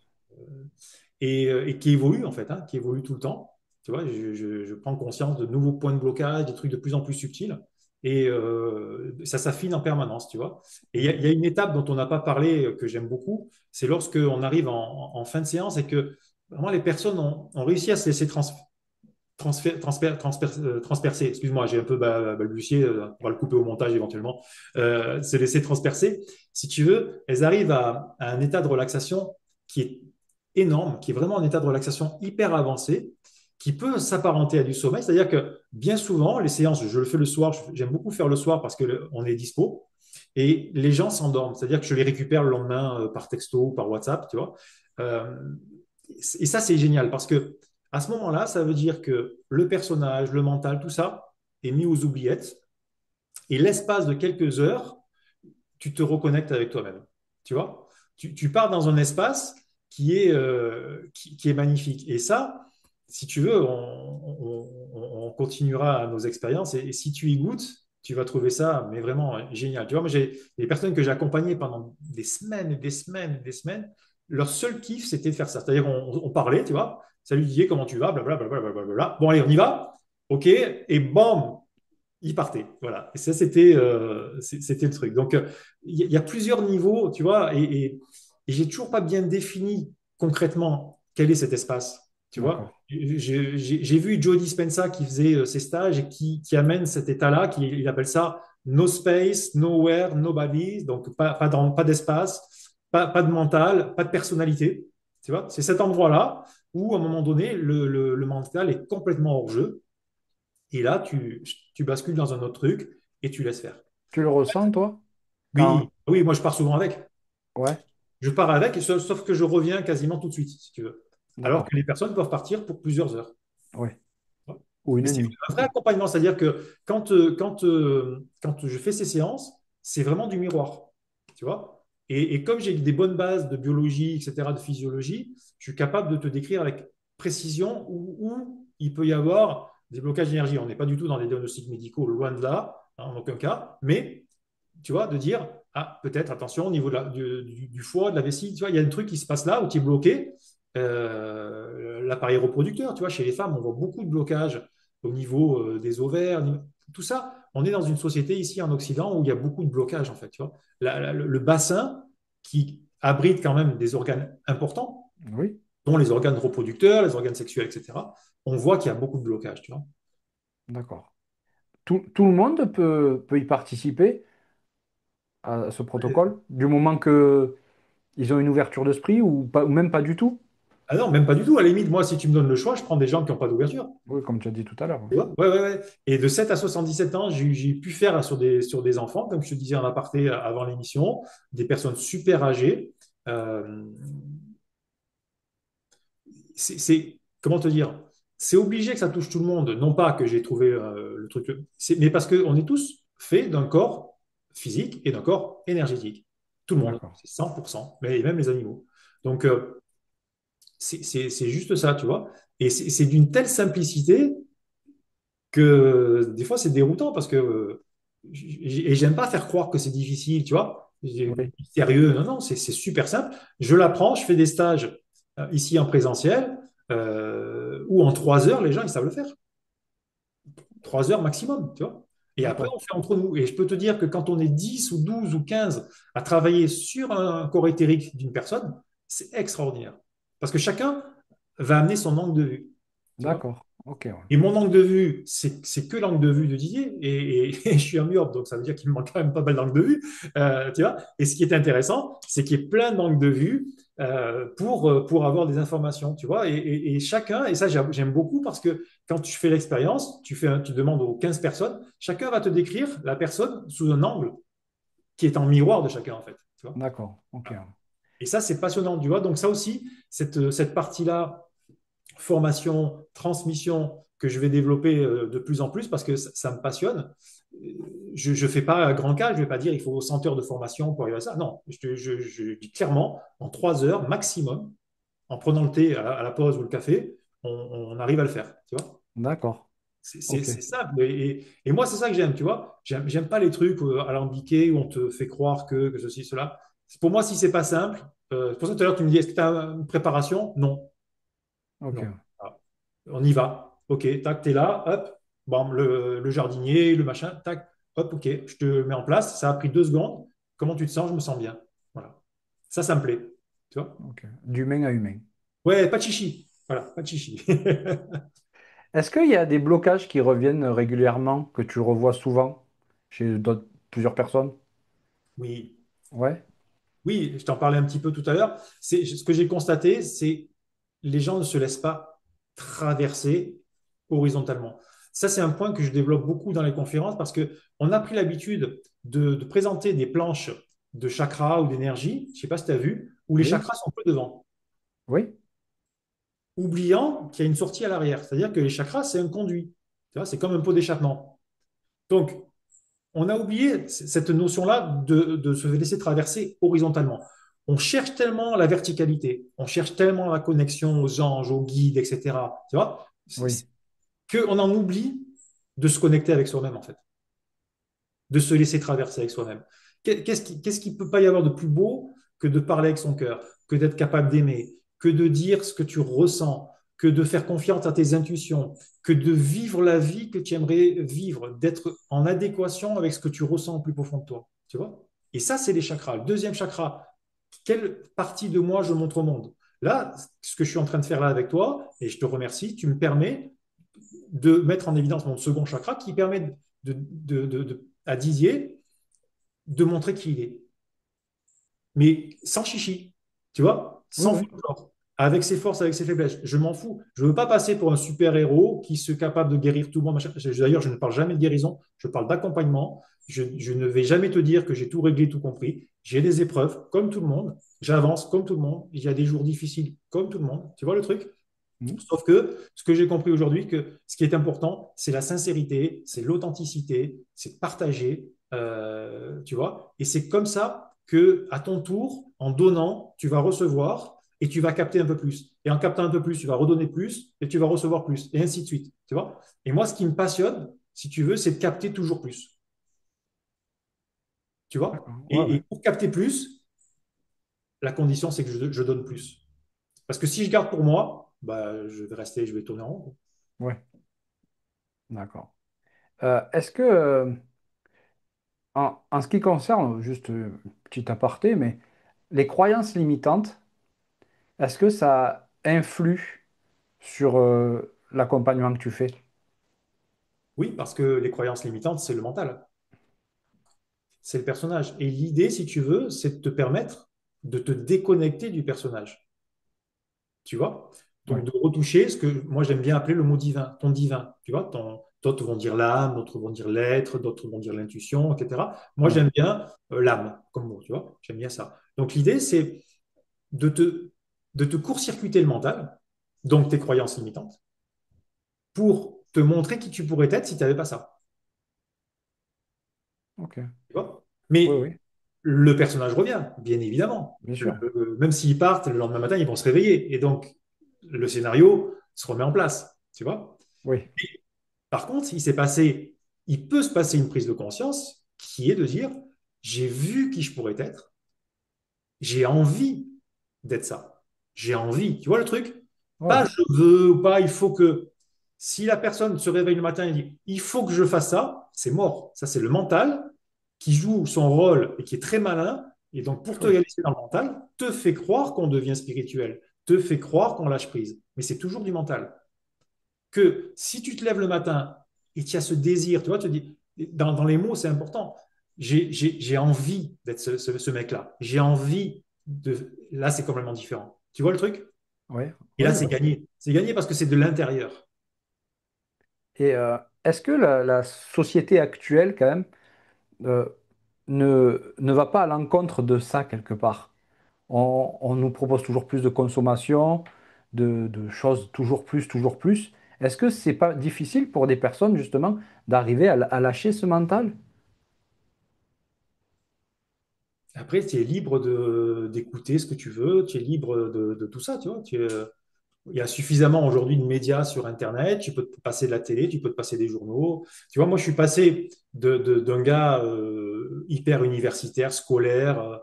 Et qui évolue en fait, hein, qui évolue tout le temps. Tu vois, je prends conscience de nouveaux points de blocage, des trucs de plus en plus subtils, et ça s'affine en permanence, tu vois. Et il y a une étape dont on n'a pas parlé que j'aime beaucoup, c'est lorsque on arrive en fin de séance et que vraiment les personnes ont réussi à se laisser transpercer. Excuse-moi, j'ai un peu balbutié, on va le couper au montage éventuellement. Se laisser transpercer. Si tu veux, elles arrivent à un état de relaxation qui est énorme, qui est vraiment un état de relaxation hyper avancé, qui peut s'apparenter à du sommeil. C'est-à-dire que bien souvent, les séances, je le fais le soir, j'aime beaucoup faire le soir parce que on est dispo. Et les gens s'endorment, c'est-à-dire que je les récupère le lendemain par texto ou par WhatsApp, tu vois. Euh, et ça, c'est génial parce que à ce moment-là, ça veut dire que le personnage, le mental, tout ça est mis aux oubliettes. Et l'espace de quelques heures, tu te reconnectes avec toi-même. Tu vois, tu pars dans un espace qui est magnifique. Et ça, si tu veux, on continuera nos expériences. Et si tu y goûtes, tu vas trouver ça, mais vraiment génial. Tu vois, moi, j'ai des personnes que j'ai accompagnées pendant des semaines et des semaines et des semaines. Leur seul kiff, c'était de faire ça. C'est-à-dire, on parlait, tu vois. Salut Didier, comment tu vas? Blablabla, blablabla. Bon, allez, on y va. OK. Et bam, il partait. Voilà. Et ça, c'était le truc. Donc, il y a plusieurs niveaux, tu vois, et j'ai toujours pas bien défini concrètement quel est cet espace. Tu vois, D'accord. j'ai vu Joe Dispenza qui faisait ses stages et qui amène cet état-là, il appelle ça no space, nowhere, nobody, donc pas d'espace, pas de mental, pas de personnalité. Tu vois, c'est cet endroit-là où, à un moment donné, le mental est complètement hors jeu. Et là, tu bascules dans un autre truc et tu laisses faire. Tu le ressens, toi? Quand... Oui, oui, moi je pars souvent avec. Ouais, Je pars avec, sauf que je reviens quasiment tout de suite, si tu veux. Alors d'accord. que les personnes peuvent partir pour plusieurs heures. Ouais. Ouais. Ou Mais une c'est nuit. un vrai accompagnement, c'est-à-dire que quand je fais ces séances, c'est vraiment du miroir, tu vois. Et comme j'ai des bonnes bases de biologie, etc., de physiologie, je suis capable de te décrire avec précision où il peut y avoir des blocages d'énergie. On n'est pas du tout dans des diagnostics médicaux, loin de là, hein, en aucun cas, mais tu vois, de dire, ah, peut-être, attention, au niveau du foie, de la vessie, tu vois, il y a un truc qui se passe là où tu es bloqué. L'appareil reproducteur, tu vois, chez les femmes, on voit beaucoup de blocages au niveau des ovaires, tout ça. On est dans une société ici en Occident où il y a beaucoup de blocages, en fait, tu vois. Le bassin qui abrite quand même des organes importants, Oui, dont les organes reproducteurs, les organes sexuels, etc., on voit qu'il y a beaucoup de blocages, tu vois. d'accord. Tout le monde peut y participer à ce protocole, du moment que ils ont une ouverture d'esprit ou, pas, ou même pas du tout. Ah non, même pas du tout. À la limite, moi, si tu me donnes le choix, je prends des gens qui n'ont pas d'ouverture. Oui, comme tu as dit tout à l'heure. Tu vois. Ouais, ouais, ouais. Et de 7 à 77 ans, j'ai pu faire sur des enfants, comme je te disais en aparté avant l'émission, des personnes super âgées. Euh, comment te dire? C'est obligé que ça touche tout le monde. Non pas que j'ai trouvé le truc, mais parce qu'on est tous faits d'un corps physique et d'un corps énergétique. Tout le monde, D'accord. c'est 100%, mais même les animaux. Donc, c'est juste ça, tu vois. Et c'est d'une telle simplicité que des fois c'est déroutant parce que et j'aime pas faire croire que c'est difficile, tu vois. Oui, Sérieux, non, non, c'est super simple. Je l'apprends, je fais des stages ici en présentiel où en 3 heures, les gens ils savent le faire. 3 heures maximum, tu vois. Et après, d'accord. on fait entre nous. Et je peux te dire que quand on est 10 ou 12 ou 15 à travailler sur un corps éthérique d'une personne, c'est extraordinaire. Parce que chacun va amener son angle de vue, tu vois. D'accord. Ok, ouais. Et mon angle de vue, c'est que l'angle de vue de Didier, et je suis un myope, donc ça veut dire qu'il me manque quand même pas mal d'angles de vue, tu vois. Et ce qui est intéressant, c'est qu'il y ait plein d'angles de vue pour avoir des informations, tu vois. Et chacun, et ça j'aime beaucoup parce que quand tu fais l'expérience, tu demandes aux 15 personnes, chacun va te décrire la personne sous un angle qui est en miroir de chacun, en fait, tu vois. D'accord. Ok, ouais. Et ça, c'est passionnant, tu vois. Donc ça aussi, cette partie-là, formation, transmission que je vais développer de plus en plus parce que ça me passionne. Je ne fais pas grand cas, je ne vais pas dire il faut 100 heures de formation pour arriver à ça. Non, je dis clairement, en 3 heures maximum, en prenant le thé à la pause ou le café, on arrive à le faire. Tu vois, D'accord. Ok. c'est simple. Et moi, c'est ça que j'aime, tu vois. J'aime pas les trucs alambiqués où on te fait croire que ceci, cela. Pour moi, si c'est pas simple, c'est pour ça que tout à l'heure, tu me dis, est-ce que tu as une préparation? Non. Ok. Non. Ah, on y va. Ok, tac, t'es là, hop, bon, le jardinier, le machin, tac, hop, ok, je te mets en place. Ça a pris 2 secondes. Comment tu te sens? Je me sens bien. Voilà. Ça me plaît. Tu vois? Ok. D'humain à humain. Ouais, pas de chichi. Voilà, pas de chichi. Est-ce qu'il y a des blocages qui reviennent régulièrement, que tu revois souvent chez plusieurs personnes? Oui, Ouais, oui, je t'en parlais un petit peu tout à l'heure. C'est ce que j'ai constaté, c'est les gens ne se laissent pas traverser horizontalement. Ça, c'est un point que je développe beaucoup dans les conférences parce que on a pris l'habitude de présenter des planches de chakras ou d'énergie, je ne sais pas si tu as vu, où les oui, chakras sont peu devant, oui, oubliant qu'il y a une sortie à l'arrière. C'est-à-dire que les chakras, c'est un conduit. Tu vois, c'est comme un pot d'échappement. Donc, on a oublié cette notion-là de se laisser traverser horizontalement. On cherche tellement la verticalité, on cherche tellement la connexion aux anges, aux guides, etc. Tu vois, oui. qu'on en oublie de se connecter avec soi-même, en fait, de se laisser traverser avec soi-même. Qu'est-ce qu'il peut pas y avoir de plus beau que de parler avec son cœur, que d'être capable d'aimer, que de dire ce que tu ressens, que de faire confiance à tes intuitions, que de vivre la vie que tu aimerais vivre, d'être en adéquation avec ce que tu ressens au plus profond de toi. Tu vois? Et ça, c'est les chakras. Le deuxième chakra, quelle partie de moi je montre au monde? Là, ce que je suis en train de faire là avec toi, et je te remercie, tu me permets de mettre en évidence mon second chakra qui permet à Didier de montrer qui il est. Mais sans chichi, tu vois, Oui, sans oui. folklore, avec ses forces, avec ses faiblesses. Je m'en fous. Je ne veux pas passer pour un super-héros qui se capable de guérir tout le monde. D'ailleurs, je ne parle jamais de guérison, je parle d'accompagnement. Je ne vais jamais te dire que j'ai tout réglé, tout compris. J'ai des épreuves, comme tout le monde. J'avance, comme tout le monde. Il y a des jours difficiles, comme tout le monde. Tu vois le truc? Mhm. Sauf que ce que j'ai compris aujourd'hui, que ce qui est important, c'est la sincérité, c'est l'authenticité, c'est partager, tu vois. Et c'est comme ça que, à ton tour, en donnant, tu vas recevoir et tu vas capter un peu plus. Et en captant un peu plus, tu vas redonner plus et tu vas recevoir plus, et ainsi de suite, tu vois. Et moi, ce qui me passionne, si tu veux, c'est de capter toujours plus, tu vois. D'accord. Ouais, Et ouais. pour capter plus, la condition, c'est que je donne plus. Parce que si je garde pour moi, bah, je vais tourner en rond. Ouais, d'accord. Est-ce que, en ce qui concerne, juste petit aparté, mais les croyances limitantes, est-ce que ça influe sur l'accompagnement que tu fais? Oui, parce que les croyances limitantes, c'est le mental, c'est le personnage. Et l'idée, si tu veux, c'est de te permettre de te déconnecter du personnage, tu vois? Oui, Donc, de retoucher ce que moi j'aime bien appeler le mot divin, ton divin, tu vois? D'autres vont dire l'âme, d'autres vont dire l'être, d'autres vont dire l'intuition, etc. Moi, oui, j'aime bien l'âme comme mot, tu vois? J'aime bien ça. Donc, l'idée, c'est de de te court-circuiter le mental, donc tes croyances limitantes, pour te montrer qui tu pourrais être si tu n'avais pas ça. ok. Tu vois. Oui, Mais oui, le personnage revient, bien évidemment. bien sûr. Même s'ils partent, le lendemain matin, ils vont se réveiller. Et donc, le scénario se remet en place. Tu vois. Oui, Par contre, il peut se passer une prise de conscience qui est de dire, j'ai vu qui je pourrais être, j'ai envie d'être ça. J'ai envie. Tu vois le truc? Pas ouais, je veux ou pas, il faut que. Si la personne se réveille le matin et dit, il faut que je fasse ça, c'est mort. Ça, c'est le mental qui joue son rôle et qui est très malin. Et donc, pour te oui, réaliser dans le mental, te fait croire qu'on devient spirituel, te fait croire qu'on lâche prise. Mais c'est toujours du mental. Que si tu te lèves le matin et tu as ce désir, tu vois, tu dis, dans les mots, c'est important. J'ai envie d'être ce mec-là. J'ai envie de. Là, c'est complètement différent. Tu vois le truc? oui, Et oui, là, je c'est vois. gagné. C'est gagné parce que c'est de l'intérieur. Et est-ce que la société actuelle, quand même, euh, ne va pas à l'encontre de ça quelque part? On nous propose toujours plus de consommation, de choses toujours plus, toujours plus. Est-ce que c'est pas difficile pour des personnes, justement, d'arriver à lâcher ce mental? Après, tu es libre d'écouter ce que tu veux, tu es libre de tout ça, tu vois. Il y a suffisamment aujourd'hui de médias sur Internet, tu peux te passer de la télé, tu peux te passer des journaux. Tu vois, moi, je suis passé d'un gars hyper universitaire, scolaire,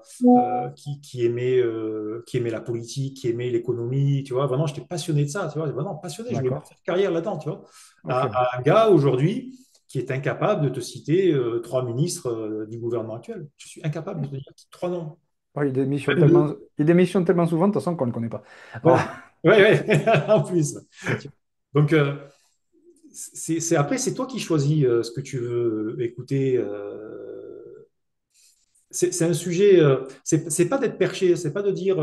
qui aimait la politique, qui aimait l'économie, tu vois. Vraiment, j'étais passionné de ça, tu vois. Vraiment passionné, je voulais D'accord. faire carrière là-dedans, tu vois. Ok. À un gars aujourd'hui qui est incapable de te citer trois ministres du gouvernement actuel. Je suis incapable de te dire trois noms. Ouais, Même deux. il démissionne tellement souvent, de toute façon, qu'on ne le connaît pas. Oh, Voilà. Ouais, ouais, en plus. Donc, après, c'est toi qui choisis ce que tu veux écouter. C'est un sujet, c'est pas d'être perché, c'est pas de dire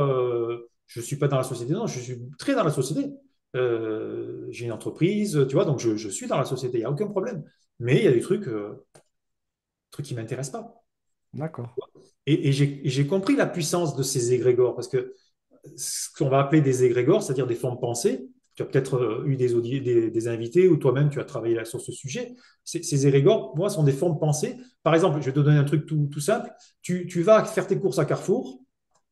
je suis pas dans la société. Non, je suis très dans la société. J'ai une entreprise, tu vois, donc je suis dans la société, il n'y a aucun problème. Mais il y a des trucs qui ne m'intéressent pas. D'accord. Et j'ai compris la puissance de ces égrégores, parce que ce qu'on va appeler des égrégores, c'est-à-dire des formes pensées, tu as peut-être eu des invités ou toi-même tu as travaillé là sur ce sujet. Ces égrégores, pour moi, sont des formes pensées. Par exemple, je vais te donner un truc tout simple. Tu vas faire tes courses à Carrefour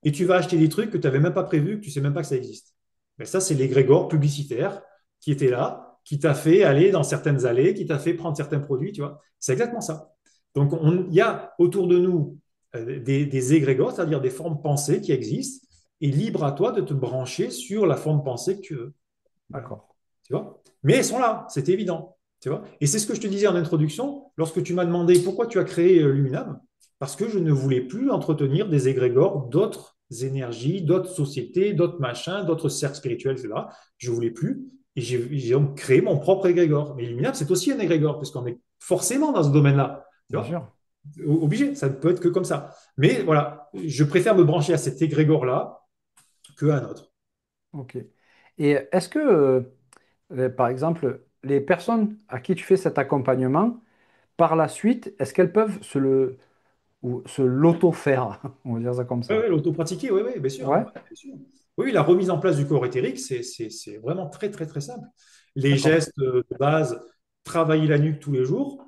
et tu vas acheter des trucs que tu n'avais même pas prévu, que tu ne sais même pas que ça existe. Mais ça, c'est l'égrégore publicitaire qui était là, qui t'a fait aller dans certaines allées, qui t'a fait prendre certains produits, tu vois. C'est exactement ça. Donc, il y a autour de nous des égrégores, c'est-à-dire des formes pensées qui existent, et libre à toi de te brancher sur la forme pensée que tu veux. Voilà. D'accord. Tu vois. Mais elles sont là, c'est évident. Tu vois. Et c'est ce que je te disais en introduction, lorsque tu m'as demandé pourquoi tu as créé Luminam, parce que je ne voulais plus entretenir des égrégores d'autres énergies, d'autres sociétés, d'autres machins, d'autres cercles spirituels, etc. Je ne voulais plus. Et j'ai donc créé mon propre égrégore. Mais Luminam, c'est aussi un égrégore, puisqu'on est forcément dans ce domaine-là. Tu Bien vois. sûr. Obligé, ça ne peut être que comme ça. Mais voilà, je préfère me brancher à cet égrégore-là qu'à un autre. Ok. Et est-ce que, par exemple, les personnes à qui tu fais cet accompagnement, par la suite, est-ce qu'elles peuvent ou se l'auto-faire? On va dire ça comme Oui, ça. ouais, l'auto-pratiquer, oui, bien sûr, Ouais, ouais, bien sûr. Oui, la remise en place du corps éthérique, c'est vraiment très, très, très simple. Les d'accord. gestes de base, travailler la nuque tous les jours,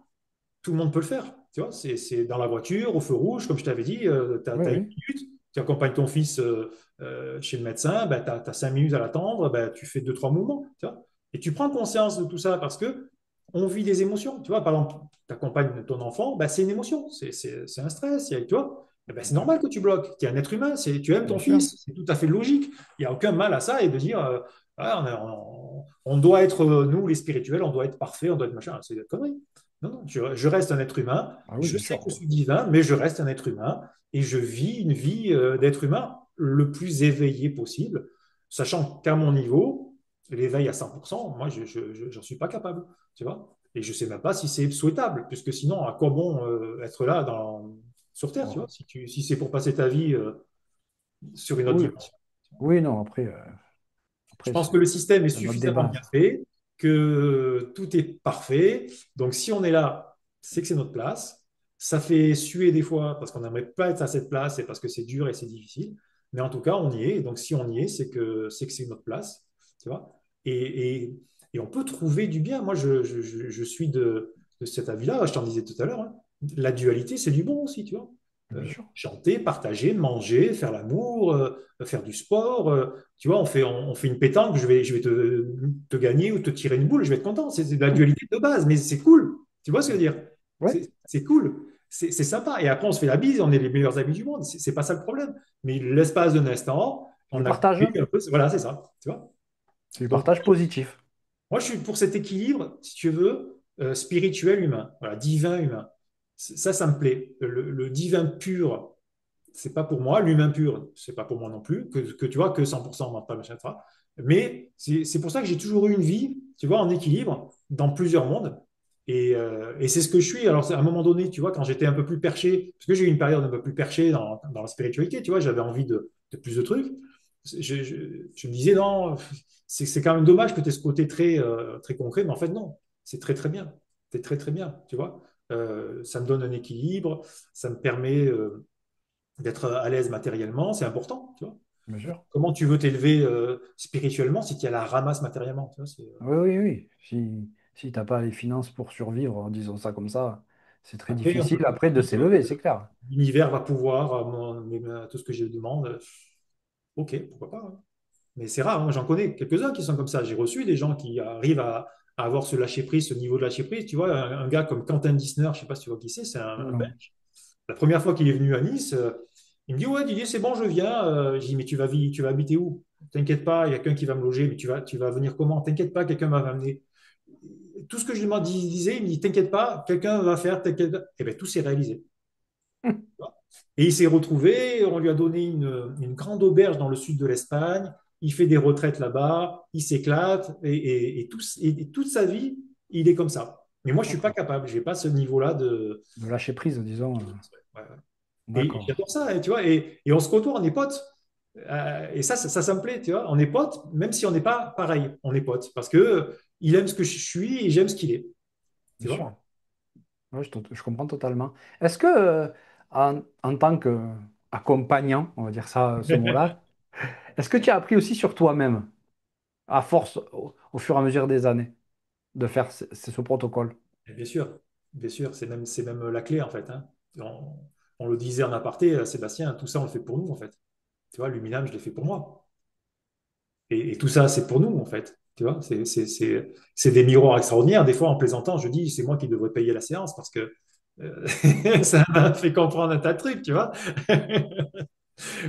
tout le monde peut le faire. Tu vois, c'est dans la voiture, au feu rouge, comme je t'avais dit, tu Oui, as, une oui, minute, tu accompagnes ton fils chez le médecin, ben, tu as 5 minutes à l'attendre, ben, tu fais deux, trois mouvements. Tu vois, et tu prends conscience de tout ça parce que on vit des émotions. Tu vois, par exemple, tu accompagnes ton enfant, ben, c'est une émotion, c'est un stress. Tu vois, eh ben, c'est normal que tu bloques. Tu es un être humain, tu aimes bien ton sûr. fils, c'est tout à fait logique. Il n'y a aucun mal à ça et de dire ah, on doit être, nous les spirituels, on doit être parfait, on doit être machin. C'est des conneries. Non, non, je reste un être humain. Ah oui, Je bien sais que je sûr. suis divin, mais je reste un être humain et je vis une vie d'être humain le plus éveillé possible, sachant qu'à mon niveau, l'éveil à 100%, moi, je n'en suis pas capable, tu vois. Et je ne sais même pas si c'est souhaitable, puisque sinon, à quoi bon être là sur Terre, tu vois, Bon. si c'est pour passer ta vie sur une autre Oui, dimension. oui, non, après, Je après pense que le système est c'est notre suffisamment débat. bien fait, que tout est parfait. Donc, si on est là, c'est que c'est notre place. Ça fait suer des fois parce qu'on n'aimerait pas être à cette place et parce que c'est dur et c'est difficile. Mais en tout cas, on y est. Et donc, si on y est, c'est notre place. Tu vois et on peut trouver du bien. Moi, je suis de cet avis-là. Je t'en disais tout à l'heure, hein. La dualité, c'est du bon aussi, tu vois. Bien sûr. Chanter, partager, manger, faire l'amour, faire du sport. Tu vois, on fait une pétanque, je vais te gagner ou te tirer une boule, je vais être content. C'est de la dualité de base, mais c'est cool. Tu vois ce que je veux dire? Ouais, C'est cool. C'est sympa. Et après, on se fait la bise, on est les meilleurs amis du monde. C'est pas ça le problème. Mais l'espace d'un instant, du on a partage, coupé un peu. Voilà, c'est ça. Tu vois? c'est du Donc, partage positif. moi, je suis pour cet équilibre, si tu veux, spirituel humain, voilà, divin humain. Ça me plaît. Le divin pur, c'est pas pour moi. L'humain pur, c'est pas pour moi non plus. Que tu vois, que 100% mental, machin, etc. Mais c'est pour ça que j'ai toujours eu une vie, tu vois, en équilibre dans plusieurs mondes. Et c'est ce que je suis. Alors, à un moment donné, tu vois, quand j'étais un peu plus perché, parce que j'ai eu une période un peu plus perchée dans la spiritualité, tu vois, j'avais envie de plus de trucs. Je me disais, non, c'est quand même dommage que tu aies ce côté très, très concret, mais en fait, non, c'est très, très bien. C'est très, très bien, tu vois. Ça me donne un équilibre, ça me permet d'être à l'aise matériellement, c'est important, tu vois. Bien sûr. Comment tu veux t'élever spirituellement si tu es à la ramasse matériellement, tu vois, Oui, oui, oui. Si tu n'as pas les finances pour survivre, en disant ça comme ça, c'est très Après, on peut difficile après de dire s'élever, c'est clair. l'univers va pouvoir à tout ce que je demande. Ok, pourquoi pas, hein. Mais c'est rare, hein. J'en connais quelques-uns qui sont comme ça. J'ai reçu des gens qui arrivent à avoir ce lâcher-prise, ce niveau de lâcher-prise. Tu vois, un gars comme Quentin Dissner, je ne sais pas si tu vois qui c'est un Non. Belge. La première fois qu'il est venu à Nice, il me dit, ouais, Didier, c'est bon, je viens. Je dis, mais tu vas habiter où? T'inquiète pas, il y a quelqu'un qui va me loger, mais tu vas venir comment? T'inquiète pas, quelqu'un va m'amener. Tout ce que je lui disais, il me dit, t'inquiète pas, quelqu'un va faire, t'inquiète pas. Et bien, tout s'est réalisé. Et il s'est retrouvé, on lui a donné une grande auberge dans le sud de l'Espagne, il fait des retraites là-bas, il s'éclate, et toute sa vie, il est comme ça. Mais moi, je suis pas D'accord. capable. J'ai pas ce niveau-là de. De lâcher prise, disons. Ouais, ouais. Et D'accord. j'adore ça, hein, tu vois. Et on se côtoie, on est potes. Et ça me plaît, tu vois. On est potes, même si on n'est pas pareil. On est potes. Parce que il aime ce que je suis et j'aime ce qu'il est. Tu Bien sûr. vois? Ouais, je comprends totalement. Est-ce que, en tant qu'accompagnant, on va dire ça, ce mot-là, est-ce que tu as appris aussi sur toi-même, à force, au fur et à mesure des années, de faire ce protocole? Et bien sûr, c'est même la clé, en fait, hein. On, on le disait en aparté, Sébastien, tout ça, on le fait pour nous, en fait. Tu vois, Luminam, je l'ai fait pour moi. Et tout ça, c'est pour nous, en fait. Tu vois, c'est des miroirs extraordinaires. Des fois, en plaisantant, je dis, c'est moi qui devrais payer la séance parce que ça m'a fait comprendre un tas de trucs, tu vois.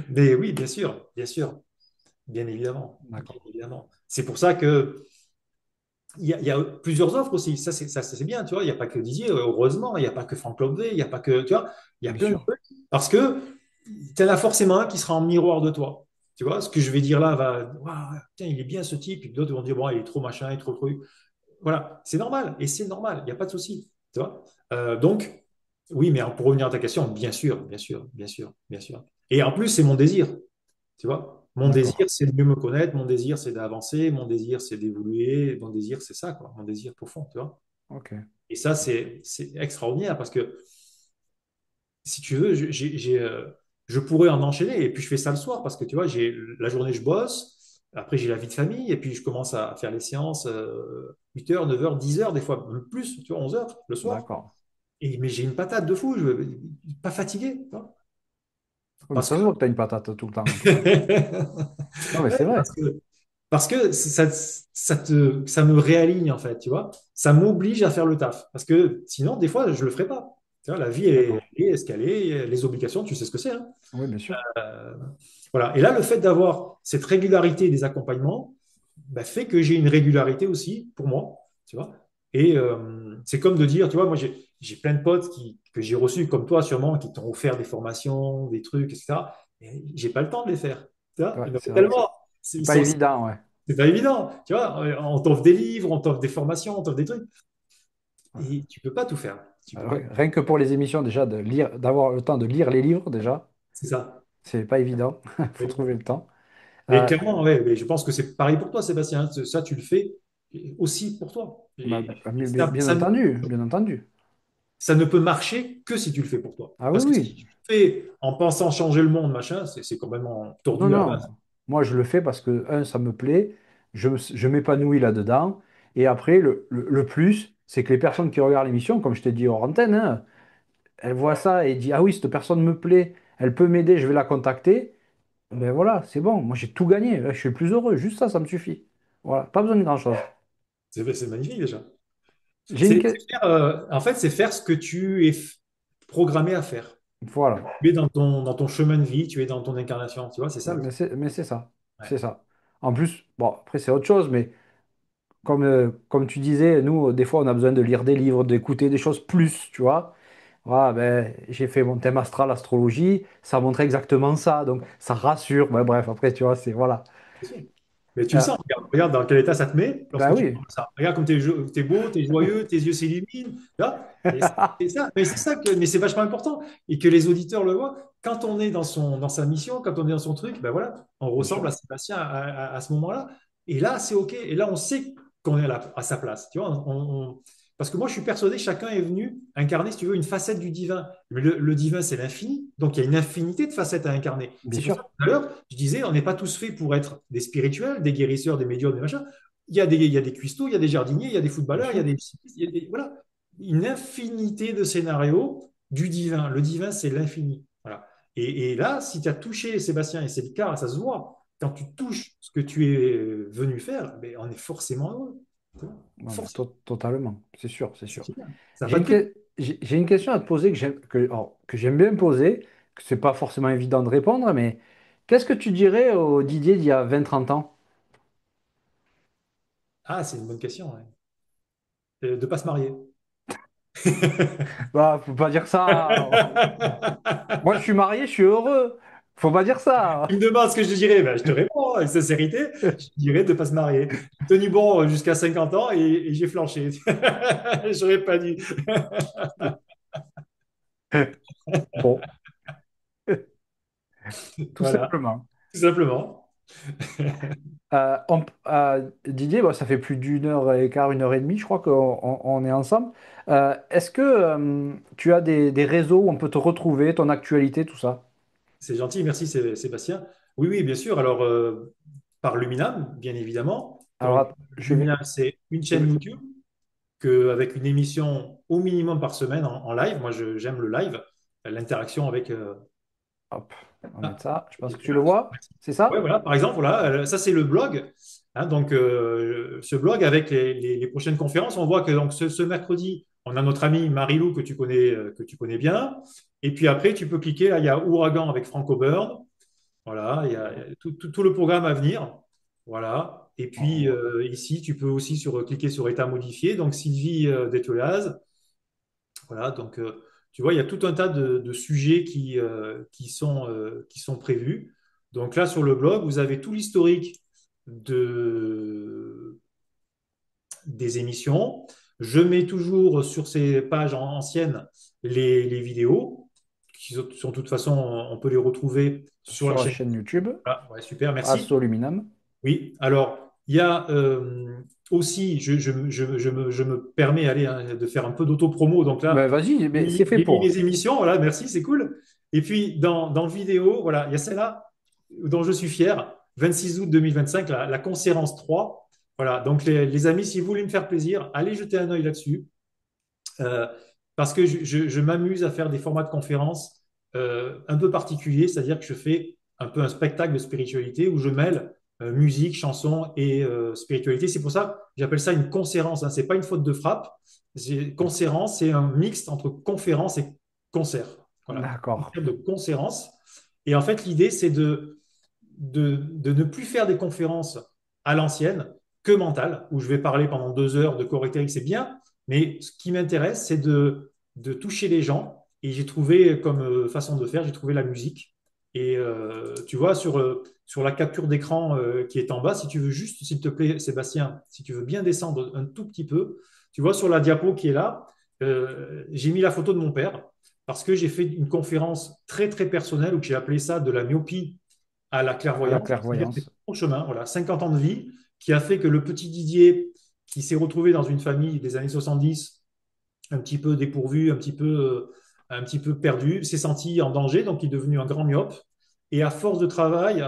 Mais oui, bien évidemment, bien D'accord. évidemment. C'est pour ça que il y a plusieurs offres aussi. Ça, c'est bien, tu vois. Il n'y a pas que Didier, heureusement. Il n'y a pas que Franck Lobvé, il n'y a pas que, tu vois, il y a Bien plein de sûr. trucs. Parce que tu en as forcément un qui sera en miroir de toi. Tu vois, ce que je vais dire là va, waouh, tiens, il est bien ce type. Et d'autres vont dire, bon, il est trop machin, il est trop truc. Voilà, c'est normal. Et c'est normal. Il n'y a pas de souci. Tu vois. Donc, oui, mais pour revenir à ta question, bien sûr. Et en plus, c'est mon désir. Tu vois, mon désir, D'accord. c'est de mieux me connaître, mon désir, c'est d'avancer, mon désir, c'est d'évoluer, mon désir, c'est ça, quoi, mon désir profond, tu vois. Ok. Et ça, c'est extraordinaire parce que, si tu veux, je pourrais en enchaîner et puis je fais ça le soir parce que, tu vois, la journée, je bosse, après, j'ai la vie de famille et puis je commence à faire les séances 8 heures, 9 heures, 10 heures, des fois même plus, tu vois, 11 heures le soir. D'accord. Mais j'ai une patate de fou, pas fatigué, tu vois, Oui, mais parce ça que. se voit que tu as une patate tout le temps, en tout cas. Non, mais Ouais, c'est vrai. parce que ça me réaligne, en fait, tu vois. Ça m'oblige à faire le taf. Parce que sinon, des fois, je ne le ferai pas. Tu vois, la vie D'accord. est ce qu'elle est. Les obligations, tu sais ce que c'est, hein. Oui, bien sûr. Euh, voilà. Et là, le fait d'avoir cette régularité des accompagnements bah, fait que j'ai une régularité aussi pour moi, tu vois. Et c'est comme de dire, tu vois, moi, j'ai plein de potes que j'ai reçus, comme toi, sûrement, qui t'ont offert des formations, des trucs, etc. Et j'ai pas le temps de les faire. Tu vois, Ouais, il y en a c'est vrai que tellement. c'est Ils pas sont, évident, ouais. c'est pas évident, tu vois. On t'offre des livres, on t'offre des formations, on t'offre des trucs. Ouais. Et tu peux pas tout faire. Tu peux pas. Rien que pour les émissions, déjà, de lire, d'avoir le temps de lire les livres, déjà, C'est ça. c'est pas évident. Il faut Oui. trouver le temps. Et Euh, clairement, ouais, mais je pense que c'est pareil pour toi, Sébastien. Ça, tu le fais aussi pour toi. bah, Et bien entendu, bien entendu. ça ne peut marcher que si tu le fais pour toi. Ah oui, Parce que si oui. tu le fais en pensant changer le monde, machin, c'est complètement Non, tordu à la base. non. Moi, je le fais parce que, un, ça me plaît, je m'épanouis là-dedans. Et après, le plus, c'est que les personnes qui regardent l'émission, comme je t'ai dit hors antenne, hein, elles voient ça et disent, ah oui, cette personne me plaît, elle peut m'aider, je vais la contacter. Ben voilà, c'est bon. Moi, j'ai tout gagné. Je suis le plus heureux. Juste ça, ça me suffit. Voilà, pas besoin de grand-chose. C'est magnifique déjà. J'ai une question. En fait, c'est faire ce que tu es programmé à faire. Voilà. Tu es dans ton chemin de vie, tu es dans ton incarnation, tu vois, c'est ça le truc. Mais c'est ça. Ouais. C'est ça. En plus, bon, après, c'est autre chose, mais comme tu disais, nous, des fois, on a besoin de lire des livres, d'écouter des choses plus, tu vois. Voilà, ben, j'ai fait mon thème astral, astrologie, ça montrait exactement ça, donc ça rassure. Ben, bref, après, tu vois, c'est voilà. C'est sûr. Mais tu le Euh, sens, regarde dans quel état ça te met ben lorsque tu oui. parles de ça. Regarde comme t'es beau, t'es joyeux, tes yeux s'illuminent. Là. Et c'est ça mais c'est vachement important. Et que les auditeurs le voient. Quand on est dans sa mission, quand on est dans son truc, ben voilà, on Bien ressemble sûr. à Sébastien à ce moment-là. Et là, c'est OK. Et là, on sait qu'on est à sa place. Tu vois, parce que moi, je suis persuadé que chacun est venu incarner, si tu veux, une facette du divin. Mais le divin, c'est l'infini. Donc, il y a une infinité de facettes à incarner. Bien C'est pour ça sûr. que tout à l'heure, je disais, on n'est pas tous faits pour être des spirituels, des guérisseurs, des médiums, des machins. Il y a des cuistots, il y a des jardiniers, il y a des Bien footballeurs, il y a sûr. des cyclistes, voilà. Une infinité de scénarios du divin. Le divin, c'est l'infini. Voilà. Et là, si tu as touché Sébastien, et c'est le cas, ça se voit, quand tu touches ce que tu es venu faire, ben, on est forcément heureux. Non, mais Forcément. totalement. C'est sûr, c'est C'est sûr. génial. Ça n'a pas de prix. J'ai une question à te poser que j'aime bien poser, que c'est pas forcément évident de répondre, mais qu'est-ce que tu dirais au Didier d'il y a 20 30 ans? Ah, c'est une bonne question, ouais. De ne pas se marier. Bah, faut pas dire ça. Moi, je suis marié, je suis heureux. Faut pas dire Tu ça. me demandes ce que je dirais, ben, je te réponds avec sincérité, je te dirais de ne pas se marier. J'ai tenu bon jusqu'à 50 ans et j'ai flanché. J'aurais pas dû. Bon, tout Voilà, simplement. tout simplement. Didier, bah, ça fait plus d'une heure et quart, une heure et demie, je crois qu'on est ensemble. Est-ce que tu as des réseaux où on peut te retrouver, ton actualité, tout ça? C'est gentil, merci Sébastien. Oui, oui, bien sûr. Alors, par Luminam, bien évidemment. Alors, Donc, Luminam, c'est une je chaîne vais- YouTube avec une émission au minimum par semaine en live. Moi, j'aime le live, l'interaction avec. hop, on va mettre Ah, ça. Je pense ok, que tu le voilà. vois, c'est Ouais, ça? voilà, par exemple, voilà, ça c'est le blog. Hein, donc, ce blog avec les prochaines conférences, on voit que donc, ce mercredi, on a notre ami Marilou que tu connais bien. Et puis après, tu peux cliquer, là, il y a Ouragan avec Franco Burn. Voilà, il y a tout le programme à venir. Voilà. Et puis On ici, tu peux aussi cliquer sur État modifié. Donc, Sylvie Détiolaz. Voilà, donc tu vois, il y a tout un tas de sujets qui sont prévus. Donc là, sur le blog, vous avez tout l'historique de, des émissions. Je mets toujours sur ces pages anciennes les vidéos, qui sont de toute façon, on peut les retrouver sur la Sur la chaîne. chaîne YouTube, Ah, ouais, super, merci. Assoluminam. Oui, alors, il y a aussi, je me permets allez, hein, de faire un peu d'auto-promo. Donc Ben là, vas-y, mais c'est fait j'ai mis pour. mes émissions, voilà, merci, c'est cool. Et puis, dans le vidéo, voilà, il y a celle-là dont je suis fier, 26 août 2025, la conférence 3. Voilà, donc les amis, si vous voulez me faire plaisir, allez jeter un œil là-dessus. Euh, Parce que je m'amuse à faire des formats de conférences un peu particuliers, c'est-à-dire que je fais un peu un spectacle de spiritualité où je mêle musique, chanson et spiritualité. C'est pour ça que j'appelle ça une concérence. Hein. C'est pas une faute de frappe. Concérence, c'est un mixte entre conférence et concert. Voilà, un D'accord. concept de concérence. Et en fait, l'idée, c'est de ne plus faire des conférences à l'ancienne que mentales, où je vais parler pendant 2 heures de corps éthérique, c'est bien, mais ce qui m'intéresse, c'est de toucher les gens. Et j'ai trouvé comme façon de faire, j'ai trouvé la musique. Et tu vois, sur la capture d'écran qui est en bas, si tu veux juste, s'il te plaît, Sébastien, si tu veux bien descendre un tout petit peu, tu vois sur la diapo qui est là, j'ai mis la photo de mon père parce que j'ai fait une conférence très, très personnelle où j'ai appelé ça de la myopie à la À la clairvoyance. C'est-à-dire que c'est clairvoyance. mon chemin, voilà, 50 ans de vie qui a fait que le petit Didier qui s'est retrouvé dans une famille des années 70 un petit peu dépourvu, un petit peu perdu, s'est senti en danger, donc il est devenu un grand myope. Et à force de travail,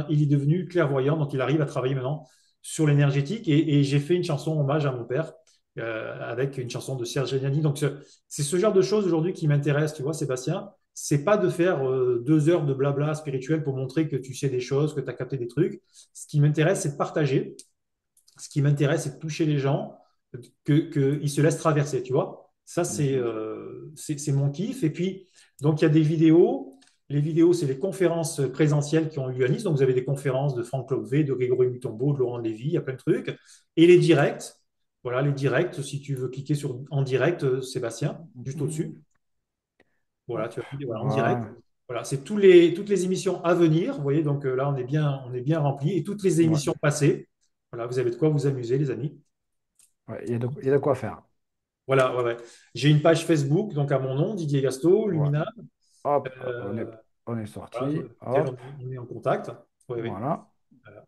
il est devenu clairvoyant, donc il arrive à travailler maintenant sur l'énergétique. Et j'ai fait une chanson hommage à mon père avec une chanson de Serge Geniani. Donc c'est ce genre de choses aujourd'hui qui m'intéresse, tu vois, Sébastien. C'est pas de faire 2 heures de blabla spirituel pour montrer que tu sais des choses, que tu as capté des trucs. Ce qui m'intéresse, c'est de partager. Ce qui m'intéresse, c'est de toucher les gens, qu'ils se laissent traverser, tu vois. Ça, c'est mon kiff. Et puis, donc, il y a des vidéos. Les vidéos, c'est les conférences présentielles qui ont eu lieu à Nice. Donc, vous avez des conférences de Franck Lobvé, de Grégory Mutombo, de Laurent Lévy, il y a plein de trucs. Et les directs, voilà, les directs, si tu veux cliquer sur en direct, Sébastien, juste au-dessus. Voilà, tu Hop, vas cliquer voilà, en direct. voilà. Voilà, c'est toutes les émissions à venir. Vous voyez, donc là, on est bien rempli. Et toutes les Ouais. émissions passées. Voilà, vous avez de quoi vous amuser, les amis. Ouais, il y a de quoi faire. Voilà, ouais, ouais. J'ai une page Facebook, donc à mon nom, Didier Gasto, Ouais. Lumina. Hop, Euh, on est voilà, sorti. sur lequel Hop, on est en contact. Ouais, ouais. voilà. Voilà.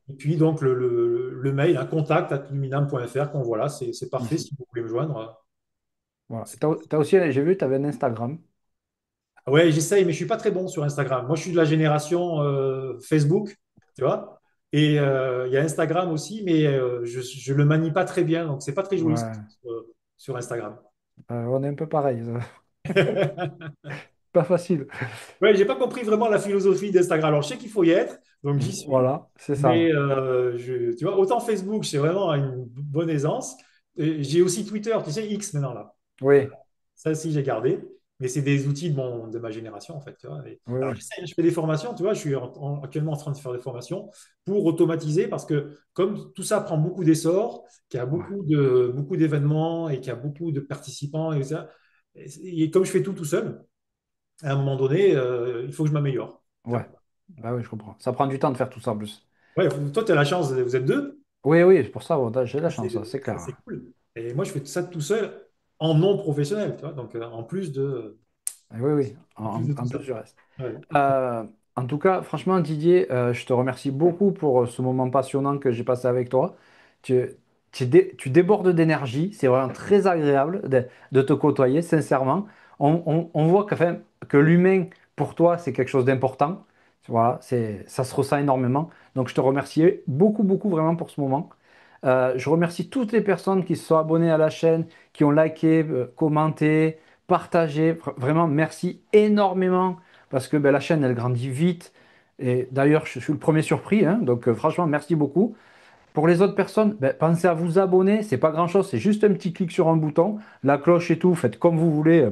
Et puis, donc, le mail, un contact@luminam.fr, qu'on voilà, c'est parfait Ici. si vous voulez me joindre. Voilà. T'as aussi, j'ai vu, tu avais un Instagram. Ouais, j'essaye, mais je suis pas très bon sur Instagram. Moi, je suis de la génération Facebook, tu vois. Et il y a Instagram aussi, mais je le manie pas très bien, donc c'est pas très joli Ouais. sur Instagram. On est un peu pareil. Pas facile. Ouais, j'ai pas compris vraiment la philosophie d'Instagram. Alors, je sais qu'il faut y être, donc j'y suis. Voilà, c'est Mais ça. tu vois, autant Facebook, c'est vraiment une bonne aisance. Et j'ai aussi Twitter, tu sais, X maintenant là. Oui, Ça aussi, j'ai gardé. Mais c'est des outils de ma génération, en fait. Tu vois. oui, Alors, oui. j'essaie, je fais des formations, tu vois, je suis actuellement en train de faire des formations pour automatiser parce que comme tout ça prend beaucoup d'essor, qu'il y a Ouais. beaucoup d'événements et qu'il y a beaucoup de participants et ça, et comme je fais tout seul, à un moment donné, il faut que je m'améliore. Ouais. Bah oui, je comprends. Ça prend du temps de faire tout ça en plus. Ouais, toi, tu as la chance, vous êtes deux. Oui, oui, c'est pour ça, bon, j'ai la Ça, chance, ça, c'est c'est clair. cool. Et moi, je fais tout ça tout seul en non professionnel, tu vois. Donc, Oui, oui, en plus de tout en plus ça. du reste. Ouais. Euh, En tout cas, franchement, Didier, je te remercie beaucoup pour ce moment passionnant que j'ai passé avec toi. Tu, tu débordes d'énergie. C'est vraiment très agréable de te côtoyer, sincèrement. On voit enfin, que l'humain, pour toi, c'est quelque chose d'important. Voilà, ça se ressent énormément. Donc, je te remercie beaucoup, beaucoup vraiment pour ce moment. Je remercie toutes les personnes qui se sont abonnées à la chaîne, qui ont liké, commenté, partagé. Vraiment, merci énormément parce que ben, la chaîne, elle grandit vite. Et d'ailleurs, je suis le premier surpris, hein. Donc, franchement, merci beaucoup. Pour les autres personnes, ben, pensez à vous abonner. C'est pas grand-chose, c'est juste un petit clic sur un bouton. La cloche et tout, faites comme vous voulez.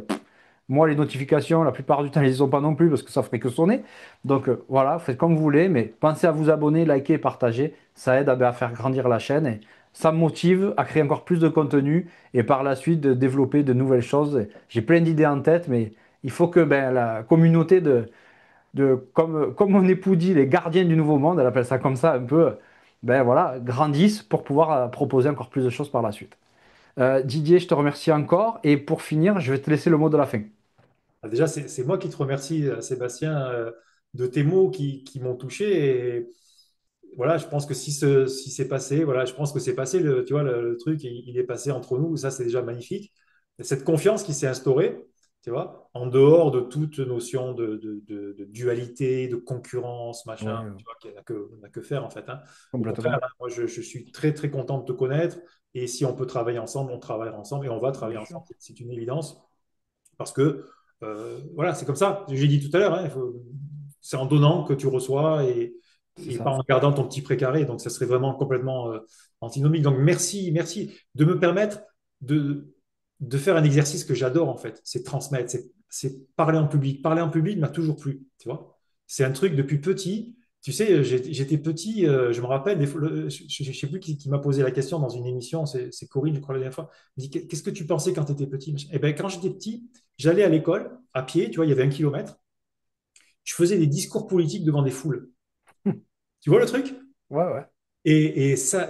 Moi, les notifications, la plupart du temps, ils ne les ont pas non plus parce que ça ferait que sonner. Donc voilà, faites comme vous voulez, mais pensez à vous abonner, liker, partager. Ça aide à faire grandir la chaîne et ça me motive à créer encore plus de contenu et par la suite de développer de nouvelles choses. J'ai plein d'idées en tête, mais il faut que ben, la communauté comme mon époux dit, les gardiens du nouveau monde, elle appelle ça comme ça un peu, ben voilà, grandissent pour pouvoir proposer encore plus de choses par la suite. Didier, je te remercie encore et pour finir, je vais te laisser le mot de la fin. Ah, déjà, c'est moi qui te remercie, Sébastien, de tes mots qui m'ont touché. Et voilà, je pense que si c'est passé, voilà, je pense que c'est passé, tu vois, le truc, il est passé entre nous. Ça, c'est déjà magnifique. Et cette confiance qui s'est instaurée, tu vois, en dehors de toute notion de dualité, de concurrence, machin, Ouais, tu vois, qui n'a que faire, en fait, hein. Au contraire, complètement. hein, moi, je suis très, très content de te connaître. Et si on peut travailler ensemble, on travaillera ensemble et on va travailler Bien sûr. ensemble. C'est une évidence. Parce que, voilà, c'est comme ça. J'ai dit tout à l'heure, hein, c'est en donnant que tu reçois C'est et pas ça. en gardant ton petit précaré. Donc, ça serait vraiment complètement antinomique. Donc, merci, merci de me permettre de, de faire un exercice que j'adore, en fait. C'est transmettre, c'est parler en public. Parler en public m'a toujours plu, tu vois. C'est un truc depuis petit. Tu sais, j'étais petit, je me rappelle, je ne sais plus qui m'a posé la question dans une émission, c'est Corinne, je crois, la dernière fois. Il me dit, qu'est-ce que tu pensais quand tu étais petit? Eh ben, quand j'étais petit, j'allais à l'école à pied, tu vois, il y avait 1 kilomètre. Je faisais des discours politiques devant des foules. Tu vois le truc? Ouais, ouais. Ça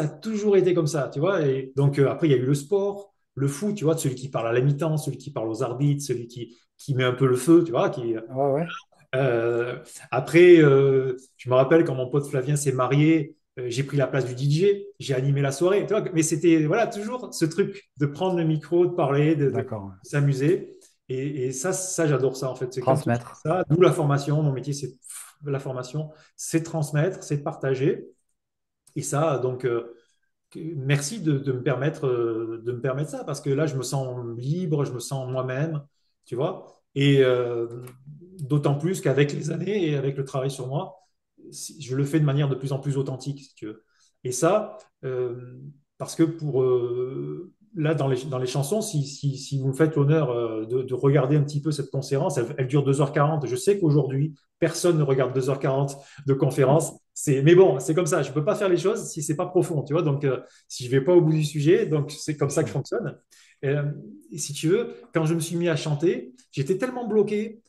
a toujours été comme ça, tu vois. Et donc, après, il y a eu le sport, le foot, tu vois, celui qui parle à la mi-temps, celui qui parle aux arbitres, celui qui met un peu le feu, tu vois. Ouais, ouais. Euh, Après, je me rappelle quand mon pote Flavien s'est marié, j'ai pris la place du DJ, j'ai animé la soirée, tu vois. Mais c'était, voilà, toujours ce truc de prendre le micro, de parler, de D'accord, ouais. s'amuser. Et ça j'adore ça, en fait. C'est quand je fais Transmettre. ça, d'où la formation. Mon métier, c'est la formation, c'est de transmettre, c'est de partager. Et ça, donc, merci de me permettre ça, parce que là, je me sens libre, je me sens moi-même, tu vois. Et d'autant plus qu'avec les années et avec le travail sur moi, je le fais de manière de plus en plus authentique, si tu veux. Et ça, parce que là, dans les chansons, si vous me faites l'honneur de regarder un petit peu cette conférence, elle dure 2h40. Je sais qu'aujourd'hui, personne ne regarde 2h40 de conférence. Mais bon, c'est comme ça. Je ne peux pas faire les choses si c'est pas profond, tu vois. Donc, si je vais pas au bout du sujet, donc c'est comme Bien ça que sûr. je fonctionne. Euh, et si tu veux, quand je me suis mis à chanter, j'étais tellement bloqué,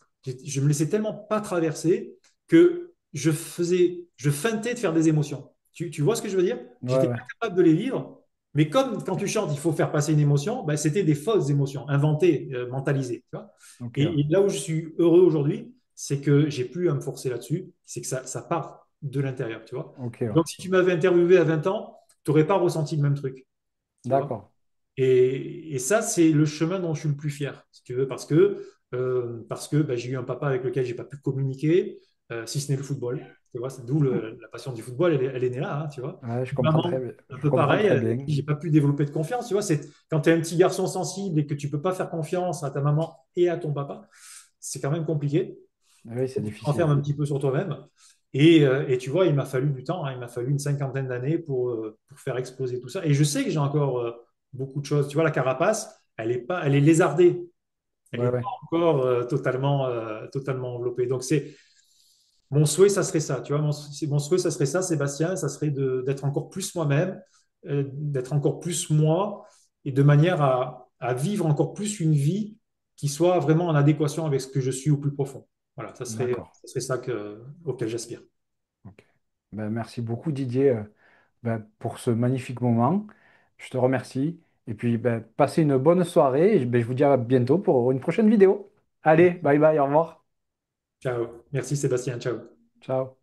je me laissais tellement pas traverser que je feintais de faire des émotions. Tu vois ce que je veux dire? Ouais, J'étais ouais. pas capable de les vivre, mais comme quand tu chantes, il faut faire passer une émotion, ben, c'était des fausses émotions, inventées, mentalisées. Tu vois. Ok, ouais. Et là où je suis heureux aujourd'hui, c'est que j'ai plus à me forcer là-dessus, c'est que ça part de l'intérieur, tu vois. Ok, ouais. Donc, si tu m'avais interviewé à 20 ans, tu n'aurais pas ressenti le même truc, tu vois. D'accord. Et ça, c'est le chemin dont je suis le plus fier, si tu veux, parce que bah, j'ai eu un papa avec lequel j'ai pas pu communiquer, si ce n'est le football. Tu vois, c'est d'où la passion du football, elle est née là, hein, tu vois. Ouais, Une maman, un je peu comprends pareil, très avec bien. qui j'ai pas pu développer de confiance, tu vois. C'est quand tu es un petit garçon sensible et que tu peux pas faire confiance à ta maman et à ton papa, c'est quand même compliqué. Oui, c'est Tu te difficile. renfermes un petit peu sur toi-même. Et tu vois, il m'a fallu du temps, hein, il m'a fallu une cinquantaine d'années pour faire exploser tout ça. Et je sais que j'ai encore beaucoup de choses. Tu vois, la carapace, elle est lézardée. Elle Ouais, n'est ouais. pas encore totalement enveloppée. Donc, mon souhait, ça serait ça. Tu vois, mon souhait, ça serait ça, Sébastien, ça serait d'être encore plus moi-même, d'être encore plus moi, et de manière à vivre encore plus une vie qui soit vraiment en adéquation avec ce que je suis au plus profond. Voilà, D'accord. ça serait ça auquel j'aspire. Ok. Ben, merci beaucoup Didier ben, pour ce magnifique moment. Je te remercie. Et puis, ben, passez une bonne soirée. Et ben, je vous dis à bientôt pour une prochaine vidéo. Allez, bye bye, au revoir. Ciao. Merci Sébastien. Ciao. Ciao.